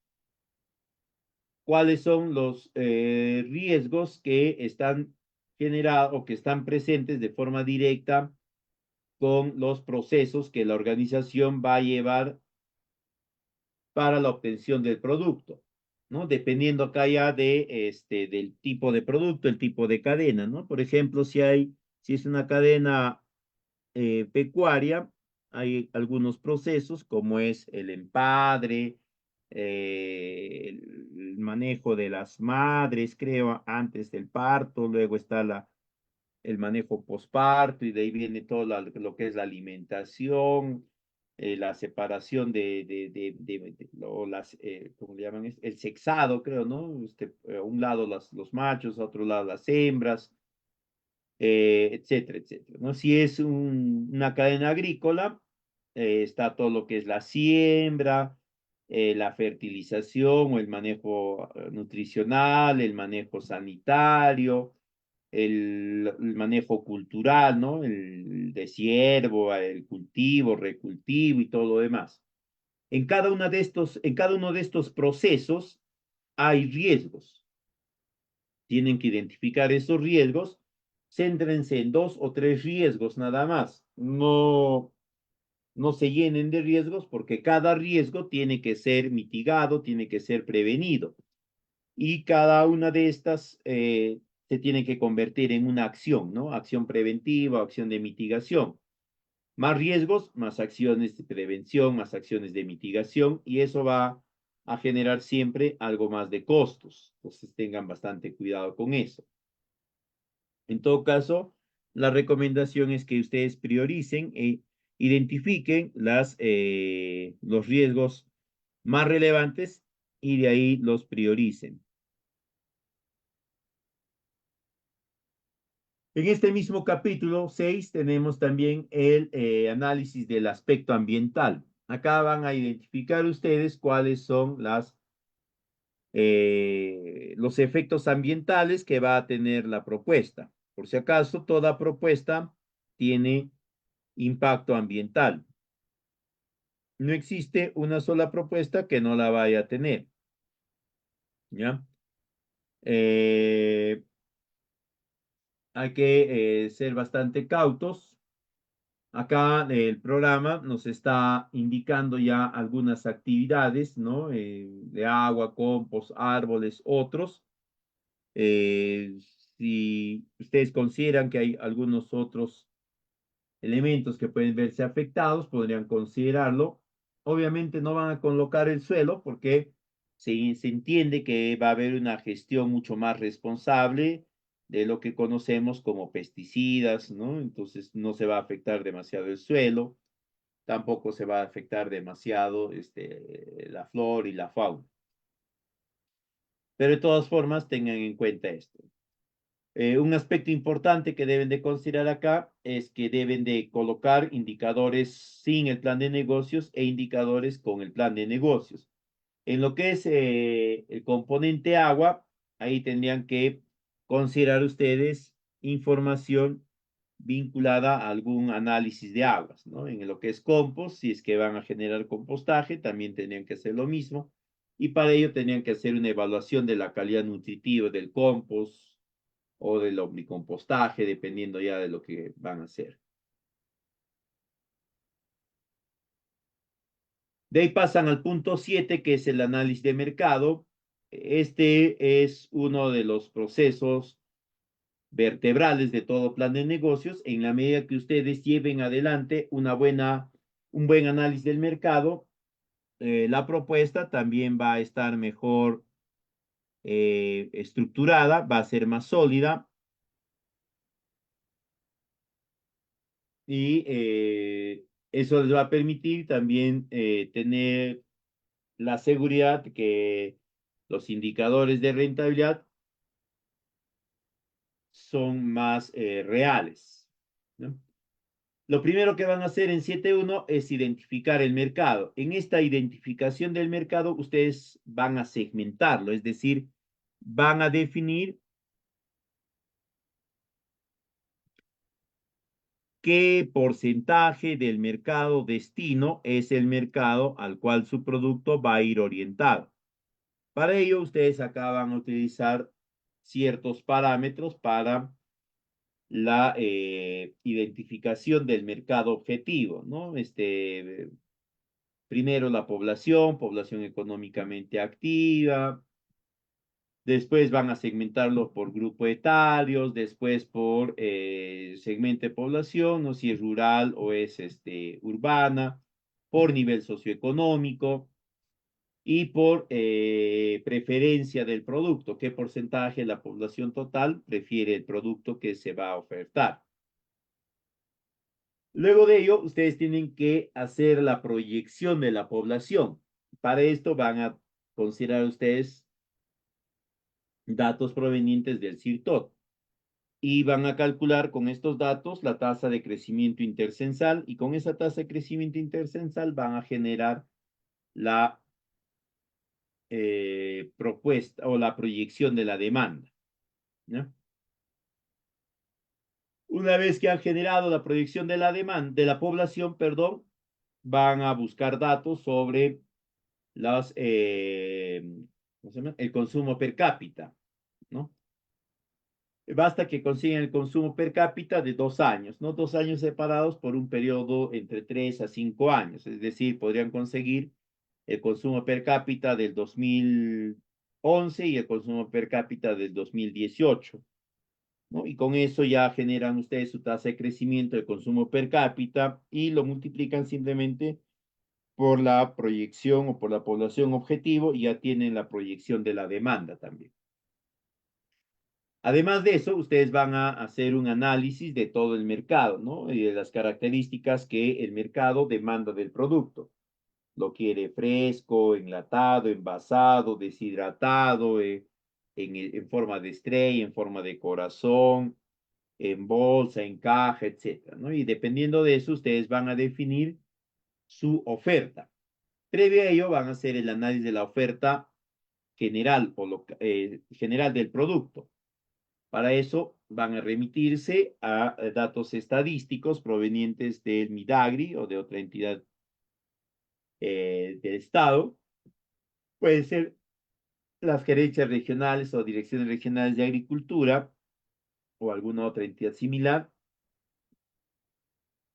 ¿Cuáles son los riesgos que están generados o que están presentes de forma directa con los procesos que la organización va a llevar para la obtención del producto? ¿no? Dependiendo acá ya del tipo de producto, el tipo de cadena, ¿no? Por ejemplo, si es una cadena pecuaria, hay algunos procesos como es el empadre, el manejo de las madres, creo, antes del parto, luego está el manejo posparto y de ahí viene todo lo que es la alimentación, la separación o ¿cómo le llaman? El sexado, creo, ¿no? A un lado los machos, a otro lado las hembras, etcétera, etcétera, ¿no? Si es una cadena agrícola, está todo lo que es la siembra, la fertilización o el manejo nutricional, el manejo sanitario, el manejo cultural, ¿no? El desiervo, el cultivo, recultivo y todo lo demás. En cada uno de estos procesos hay riesgos. Tienen que identificar esos riesgos. Céntrense en dos o tres riesgos nada más. No se llenen de riesgos porque cada riesgo tiene que ser mitigado, tiene que ser prevenido. Y cada una de estas se tiene que convertir en una acción, ¿no? Acción preventiva, acción de mitigación. Más riesgos, más acciones de prevención, más acciones de mitigación, y eso va a generar siempre algo más de costos. Entonces tengan bastante cuidado con eso. En todo caso, la recomendación es que ustedes prioricen e identifiquen los riesgos más relevantes y de ahí los prioricen. En este mismo capítulo 6 tenemos también el análisis del aspecto ambiental. Acá van a identificar ustedes cuáles son los efectos ambientales que va a tener la propuesta. Por si acaso, toda propuesta tiene impacto ambiental. No existe una sola propuesta que no la vaya a tener. ¿Ya? Eh, Hay que ser bastante cautos. Acá el programa nos está indicando ya algunas actividades, ¿no? De agua, compost, árboles, otros. Eh, si ustedes consideran que hay algunos otros elementos que pueden verse afectados, podrían considerarlo. Obviamente no van a colocar el suelo porque se entiende que va a haber una gestión mucho más responsable de lo que conocemos como pesticidas, ¿no? Entonces no se va a afectar demasiado el suelo, tampoco se va a afectar demasiado la flora y la fauna. Pero de todas formas, tengan en cuenta esto. Un aspecto importante que deben de considerar acá es que deben de colocar indicadores sin el plan de negocios e indicadores con el plan de negocios. En lo que es el componente agua, ahí tendrían que considerar ustedes información vinculada a algún análisis de aguas, ¿no? En lo que es compost, si es que van a generar compostaje, también tendrían que hacer lo mismo. Y para ello tendrían que hacer una evaluación de la calidad nutritiva del compost, o del omnicompostaje, dependiendo ya de lo que van a hacer. De ahí pasan al punto 7, que es el análisis de mercado. Este es uno de los procesos vertebrales de todo plan de negocios. En la medida que ustedes lleven adelante un buen análisis del mercado, la propuesta también va a estar mejor estructurada, va a ser más sólida y eso les va a permitir también tener la seguridad que los indicadores de rentabilidad son más reales, ¿no? Lo primero que van a hacer en 7.1 es identificar el mercado. En esta identificación del mercado, ustedes van a segmentarlo, es decir, van a definir qué porcentaje del mercado destino es el mercado al cual su producto va a ir orientado. Para ello, ustedes acá van a utilizar ciertos parámetros para la identificación del mercado objetivo, ¿no? Primero la población económicamente activa, Después van a segmentarlo por grupo etarios, después por segmento de población, no si es rural o es urbana, por nivel socioeconómico y por preferencia del producto, qué porcentaje de la población total prefiere el producto que se va a ofertar. Luego de ello, ustedes tienen que hacer la proyección de la población. Para esto van a considerar ustedes datos provenientes del CIRTOT y van a calcular con estos datos la tasa de crecimiento intercensal y con esa tasa de crecimiento intercensal van a generar la propuesta o la proyección de la demanda, ¿no? Una vez que han generado la proyección de la demanda, de la población, perdón, van a buscar datos sobre las, ¿cómo se llama? El consumo per cápita, ¿no? Basta que consigan el consumo per cápita de 2 años, ¿no? 2 años separados por un periodo entre 3 a 5 años, es decir, podrían conseguir el consumo per cápita del 2011 y el consumo per cápita del 2018, ¿no? Y con eso ya generan ustedes su tasa de crecimiento de consumo per cápita y lo multiplican simplemente por la proyección o por la población objetivo y ya tienen la proyección de la demanda también. Además de eso, ustedes van a hacer un análisis de todo el mercado, ¿no? Y de las características que el mercado demanda del producto. Lo quiere fresco, enlatado, envasado, deshidratado, en forma de estrella, en forma de corazón, en bolsa, en caja, etcétera, ¿no? Y dependiendo de eso, ustedes van a definir su oferta. Previo a ello, van a hacer el análisis de la oferta general o general del producto. Para eso van a remitirse a datos estadísticos provenientes del Midagri o de otra entidad del Estado. Pueden ser las gerencias regionales o direcciones regionales de agricultura o alguna otra entidad similar.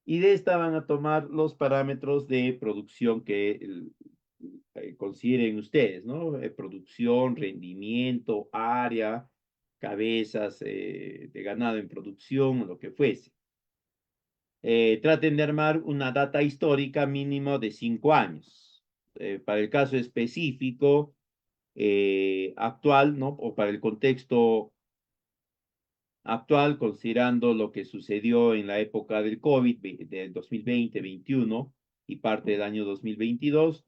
Y de esta van a tomar los parámetros de producción que consideren ustedes, ¿no? Producción, rendimiento, área, cabezas de ganado en producción, o lo que fuese. Traten de armar una data histórica mínimo de 5 años. Para el caso específico actual, ¿no? O para el contexto actual, considerando lo que sucedió en la época del COVID, del 2020-21 y parte del año 2022,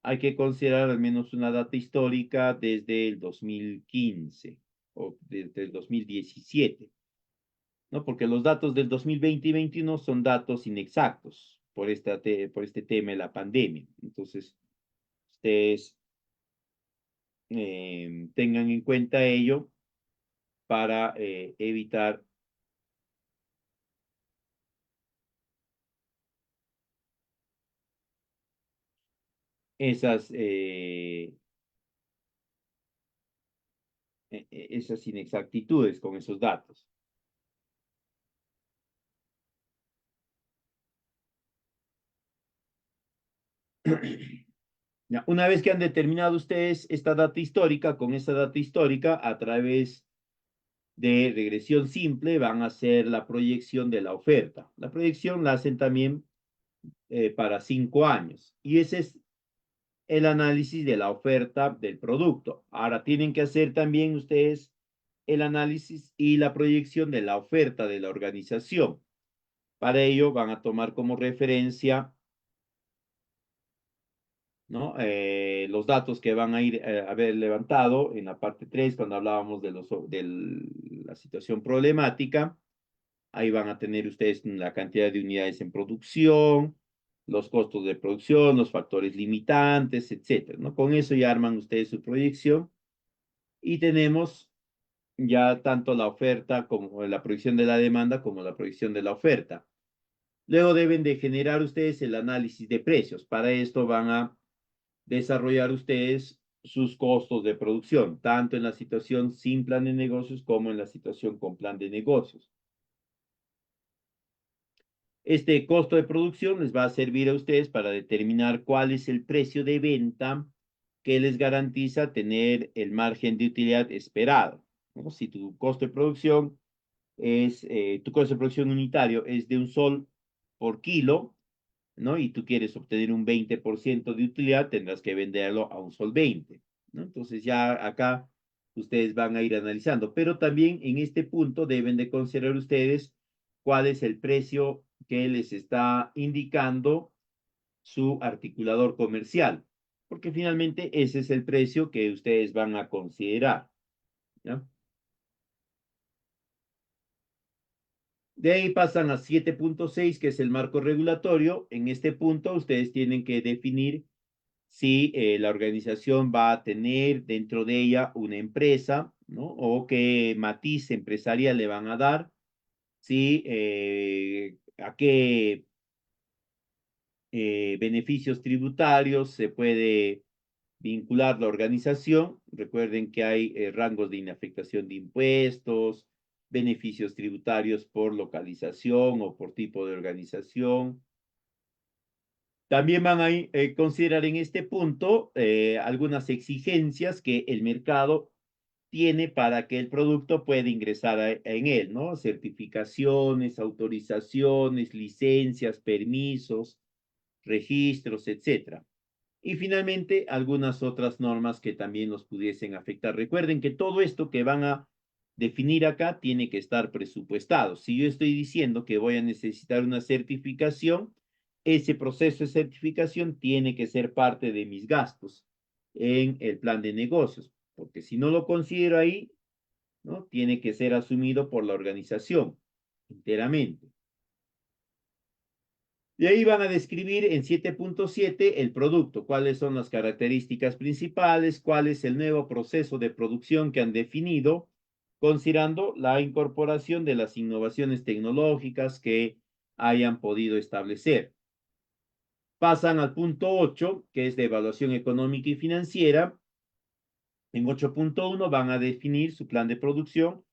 hay que considerar al menos una data histórica desde el 2015 o desde el 2017, ¿no? Porque los datos del 2020 y 2021 son datos inexactos por este tema de la pandemia. Entonces, ustedes tengan en cuenta ello para evitar esas, esas inexactitudes con esos datos. Ya, una vez que han determinado ustedes esta data histórica, con esta data histórica, a través de regresión simple, van a hacer la proyección de la oferta. La proyección la hacen también para 5 años. Y ese es el análisis de la oferta del producto. Ahora tienen que hacer también ustedes el análisis y la proyección de la oferta de la organización. Para ello van a tomar como referencia, ¿no? Los datos que van a ir haber levantado en la parte 3 cuando hablábamos de la situación problemática. Ahí van a tener ustedes la cantidad de unidades en producción, los costos de producción, los factores limitantes, etcétera, ¿no? Con eso ya arman ustedes su proyección y tenemos ya tanto la oferta como la proyección de la demanda como la proyección de la oferta. Luego deben de generar ustedes el análisis de precios. Para esto van a desarrollar ustedes sus costos de producción, tanto en la situación sin plan de negocios como en la situación con plan de negocios. Este costo de producción les va a servir a ustedes para determinar cuál es el precio de venta que les garantiza tener el margen de utilidad esperado, ¿no? Si tu costo de producción tu costo de producción unitario es de 1 sol por kilo, ¿no? Y tú quieres obtener un 20% de utilidad, tendrás que venderlo a 1 sol 20, ¿no? Entonces ya acá ustedes van a ir analizando, pero también en este punto deben de considerar ustedes cuál es el precio que les está indicando su articulador comercial, porque finalmente ese es el precio que ustedes van a considerar, ¿ya? De ahí pasan a 7.6, que es el marco regulatorio. En este punto ustedes tienen que definir si la organización va a tener dentro de ella una empresa, ¿no? O qué matiz empresarial le van a dar, si a qué beneficios tributarios se puede vincular la organización. Recuerden que hay rangos de inafectación de impuestos, beneficios tributarios por localización o por tipo de organización. También van a considerar en este punto algunas exigencias que el mercado tiene para que el producto pueda ingresar en él, ¿no? Certificaciones, autorizaciones, licencias, permisos, registros, etcétera. Y finalmente, algunas otras normas que también nos pudiesen afectar. Recuerden que todo esto que van a definir acá tiene que estar presupuestado. Si yo estoy diciendo que voy a necesitar una certificación, ese proceso de certificación tiene que ser parte de mis gastos en el plan de negocios, porque si no lo considero ahí, ¿no? Tiene que ser asumido por la organización enteramente. Y ahí van a describir en 7.7 el producto, cuáles son las características principales, cuál es el nuevo proceso de producción que han definido, considerando la incorporación de las innovaciones tecnológicas que hayan podido establecer. Pasan al punto 8, que es de evaluación económica y financiera. En 8.1 van a definir su plan de producción.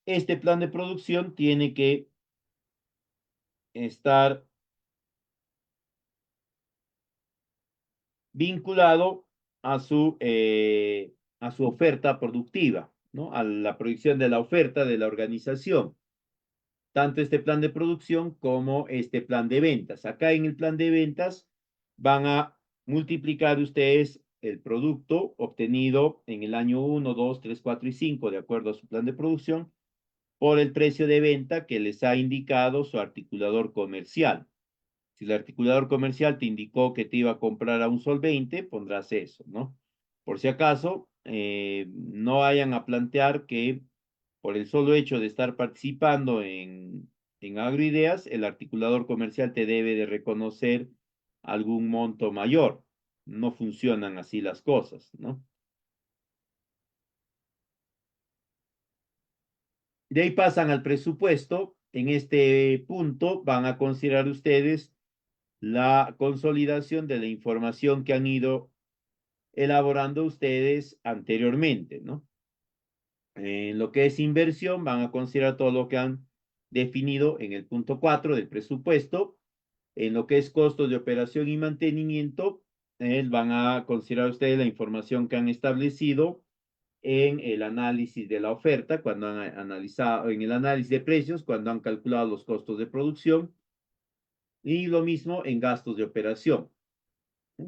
Este plan de producción tiene que estar vinculado a su oferta productiva, ¿no? A la proyección de la oferta de la organización, tanto este plan de producción como este plan de ventas. Acá en el plan de ventas van a multiplicar ustedes el producto obtenido en el año 1, 2, 3, 4 y 5, de acuerdo a su plan de producción, por el precio de venta que les ha indicado su articulador comercial. Si el articulador comercial te indicó que te iba a comprar a 1 sol 20, pondrás eso, ¿no? Por si acaso, no vayan a plantear que por el solo hecho de estar participando en Agroideas, el articulador comercial te debe de reconocer algún monto mayor. No funcionan así las cosas, ¿no? De ahí pasan al presupuesto. En este punto van a considerar ustedes la consolidación de la información que han ido elaborando ustedes anteriormente, ¿no? En lo que es inversión, van a considerar todo lo que han definido en el punto 4 del presupuesto. En lo que es costos de operación y mantenimiento, van a considerar ustedes la información que han establecido en el análisis de la oferta, cuando han analizado, en el análisis de precios, cuando han calculado los costos de producción, y lo mismo en gastos de operación.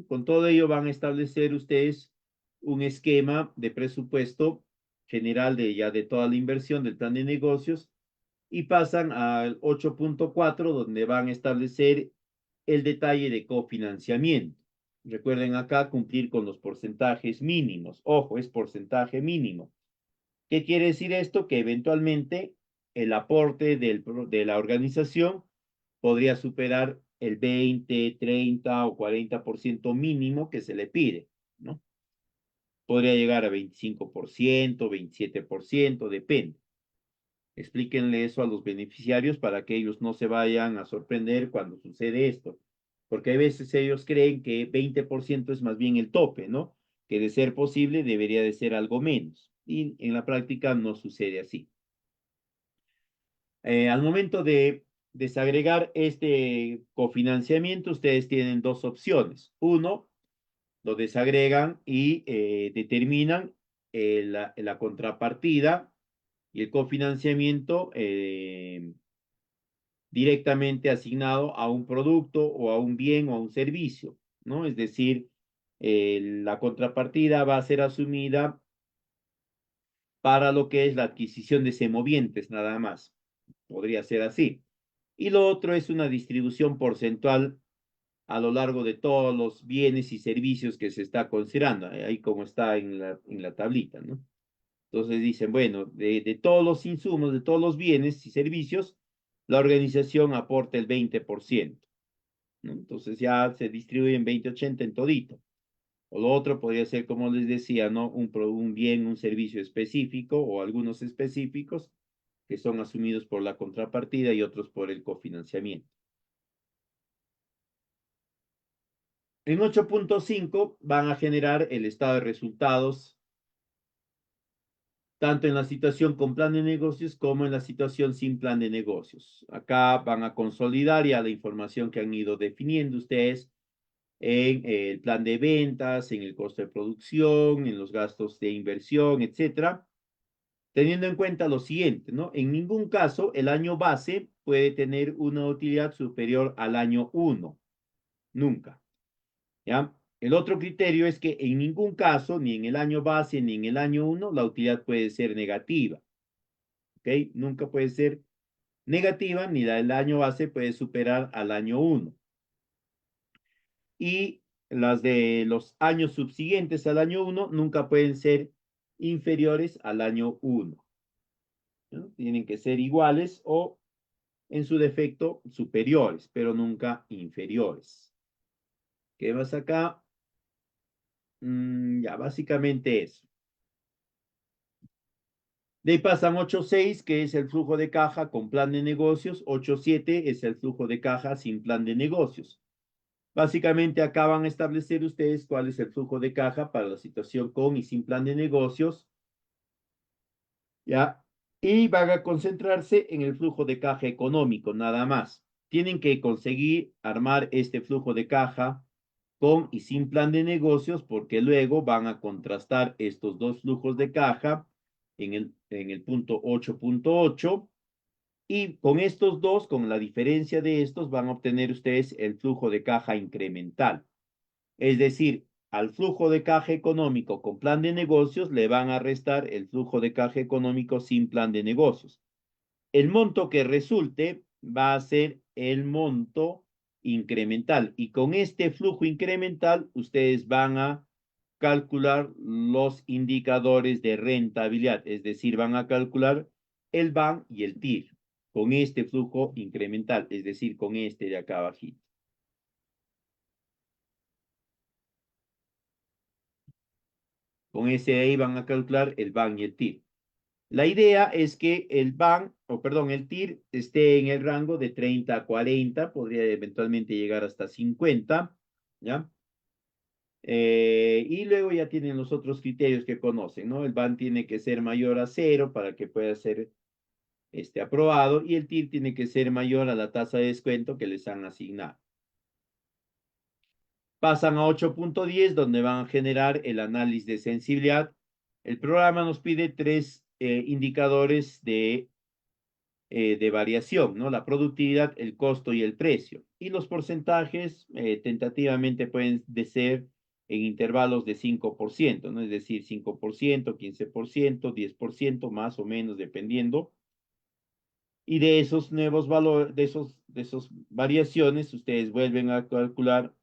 Con todo ello van a establecer ustedes un esquema de presupuesto general de ya de toda la inversión del plan de negocios y pasan al 8.4 donde van a establecer el detalle de cofinanciamiento. Recuerden acá cumplir con los porcentajes mínimos. Ojo, es porcentaje mínimo. ¿Qué quiere decir esto? Que eventualmente el aporte de la organización podría superar el 20, 30 o 40% mínimo que se le pide, ¿no? Podría llegar a 25%, 27%, depende. Explíquenle eso a los beneficiarios para que ellos no se vayan a sorprender cuando sucede esto, porque a veces ellos creen que 20% es más bien el tope, ¿no? Que de ser posible debería de ser algo menos, y en la práctica no sucede así. Al momento de desagregar este cofinanciamiento, ustedes tienen dos opciones. Uno, lo desagregan y determinan la contrapartida y el cofinanciamiento directamente asignado a un producto o a un bien o a un servicio, ¿no? Es decir, la contrapartida va a ser asumida para lo que es la adquisición de semovientes, nada más. Podría ser así. Y lo otro es una distribución porcentual a lo largo de todos los bienes y servicios que se está considerando, ahí como está en la tablita, ¿no? Entonces dicen, bueno, de todos los insumos, de todos los bienes y servicios, la organización aporta el 20%, ¿no? Entonces ya se distribuyen 20-80 en todito. O lo otro podría ser, como les decía, ¿no? Un bien, un servicio específico o algunos específicos que son asumidos por la contrapartida y otros por el cofinanciamiento. En 8.5 van a generar el estado de resultados tanto en la situación con plan de negocios como en la situación sin plan de negocios. Acá van a consolidar ya la información que han ido definiendo ustedes en el plan de ventas, en el costo de producción, en los gastos de inversión, etcétera, teniendo en cuenta lo siguiente, ¿no? En ningún caso el año base puede tener una utilidad superior al año 1, nunca, ¿ya? El otro criterio es que en ningún caso, ni en el año base ni en el año 1, la utilidad puede ser negativa. ¿Ok? Nunca puede ser negativa, ni la del año base puede superar al año 1. Y las de los años subsiguientes al año 1 nunca pueden ser inferiores al año 1. ¿No? Tienen que ser iguales o, en su defecto, superiores, pero nunca inferiores. ¿Qué más acá? Ya, básicamente eso. De ahí pasan 8.6, que es el flujo de caja con plan de negocios. 8.7 es el flujo de caja sin plan de negocios. Básicamente acá van a establecer ustedes cuál es el flujo de caja para la situación con y sin plan de negocios, ¿ya? Y van a concentrarse en el flujo de caja económico, nada más. Tienen que conseguir armar este flujo de caja con y sin plan de negocios, porque luego van a contrastar estos dos flujos de caja en el punto 8.8, y con estos dos, con la diferencia de estos, van a obtener ustedes el flujo de caja incremental. Es decir, al flujo de caja económico con plan de negocios le van a restar el flujo de caja económico sin plan de negocios. El monto que resulte va a ser el monto incremental, y con este flujo incremental ustedes van a calcular los indicadores de rentabilidad, es decir, van a calcular el BAN y el TIR con este flujo incremental, es decir, con este de acá abajito. Con ese de ahí van a calcular el BAN y el TIR. La idea es que el BAN, o perdón, el TIR esté en el rango de 30 a 40, podría eventualmente llegar hasta 50, ¿ya? Y luego ya tienen los otros criterios que conocen, ¿no? El BAN tiene que ser mayor a 0 para que pueda ser aprobado, y el TIR tiene que ser mayor a la tasa de descuento que les han asignado. Pasan a 8.10, donde van a generar el análisis de sensibilidad. El programa nos pide tres indicadores de variación, ¿no? La productividad, el costo y el precio. Y los porcentajes tentativamente pueden ser en intervalos de 5%, ¿no? Es decir, 5%, 15%, 10%, más o menos, dependiendo. Y de esos nuevos valores, de esos variaciones, ustedes vuelven a calcular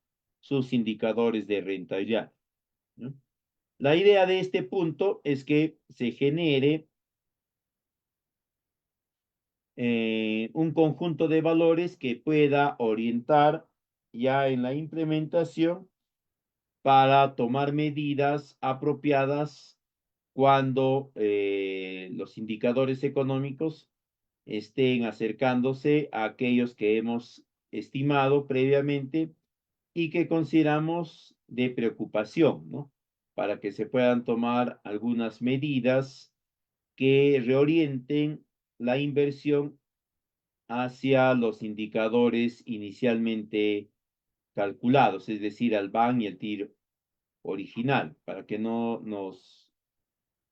sus indicadores de rentabilidad, ¿no? La idea de este punto es que se genere un conjunto de valores que pueda orientar ya en la implementación para tomar medidas apropiadas cuando los indicadores económicos estén acercándose a aquellos que hemos estimado previamente y que consideramos de preocupación, ¿no? Para que se puedan tomar algunas medidas que reorienten la inversión hacia los indicadores inicialmente calculados, es decir, al BAN y el TIR original, para que no nos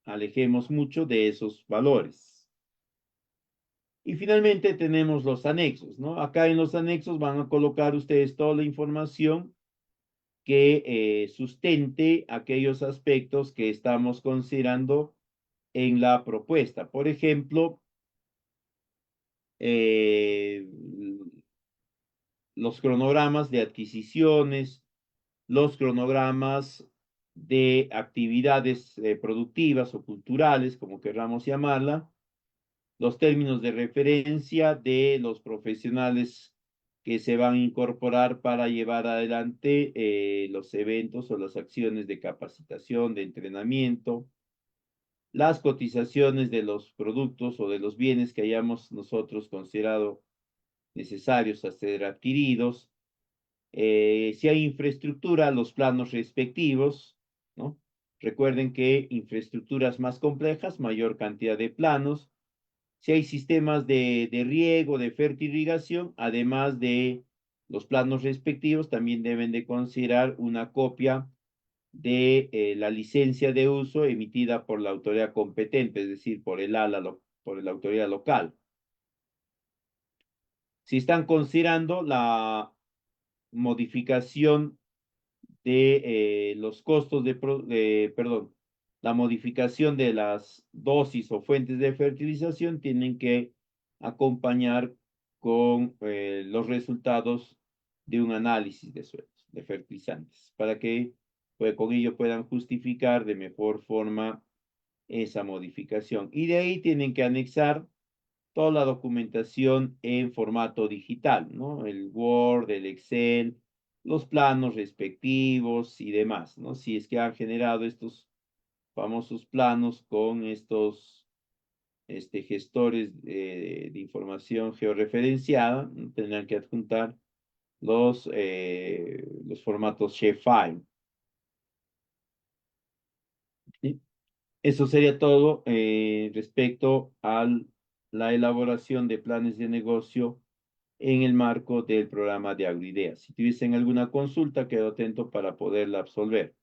alejemos mucho de esos valores. Y finalmente tenemos los anexos, ¿no? Acá en los anexos van a colocar ustedes toda la información que sustente aquellos aspectos que estamos considerando en la propuesta. Por ejemplo, eh, los cronogramas de adquisiciones, los cronogramas de actividades productivas o culturales, como queramos llamarla, los términos de referencia de los profesionales que se van a incorporar para llevar adelante los eventos o las acciones de capacitación, de entrenamiento, las cotizaciones de los productos o de los bienes que hayamos nosotros considerado necesarios a ser adquiridos, si hay infraestructura, los planos respectivos, ¿no? Recuerden que infraestructuras más complejas, mayor cantidad de planos. Si hay sistemas de riego, de fertirrigación, además de los planos respectivos, también deben de considerar una copia de la licencia de uso emitida por la autoridad competente, es decir, por el ALA, por la autoridad local. Si están considerando la modificación de los costos perdón, la modificación de las dosis o fuentes de fertilización tienen que acompañar con los resultados de un análisis de suelos, de fertilizantes, para que pues, con ello puedan justificar de mejor forma esa modificación. Y de ahí tienen que anexar toda la documentación en formato digital, ¿no? El Word, el Excel, los planos respectivos y demás, ¿no? Si es que han generado estos famosos planos con estos gestores de información georreferenciada, ¿no? Tendrán que adjuntar los formatos shapefile. ¿Sí? Eso sería todo respecto a la elaboración de planes de negocio en el marco del programa de Agroideas. Si tuviesen alguna consulta, quedo atento para poderla absolver.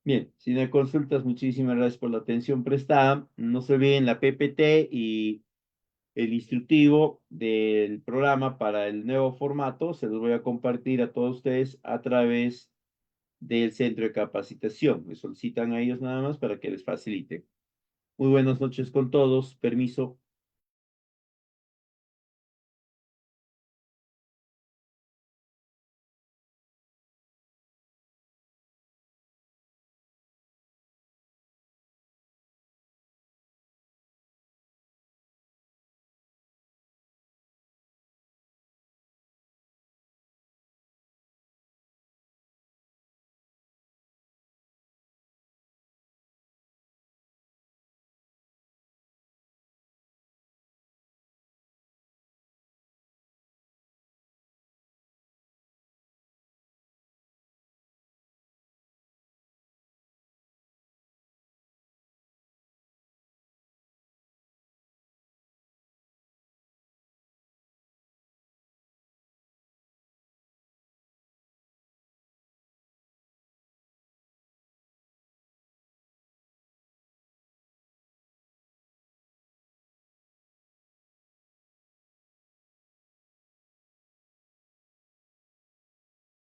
Bien, si no hay consultas, muchísimas gracias por la atención prestada. No se olviden la PPT y el instructivo del programa para el nuevo formato. Se los voy a compartir a todos ustedes a través del centro de capacitación. Me solicitan a ellos nada más para que les facilite. Muy buenas noches con todos. Permiso.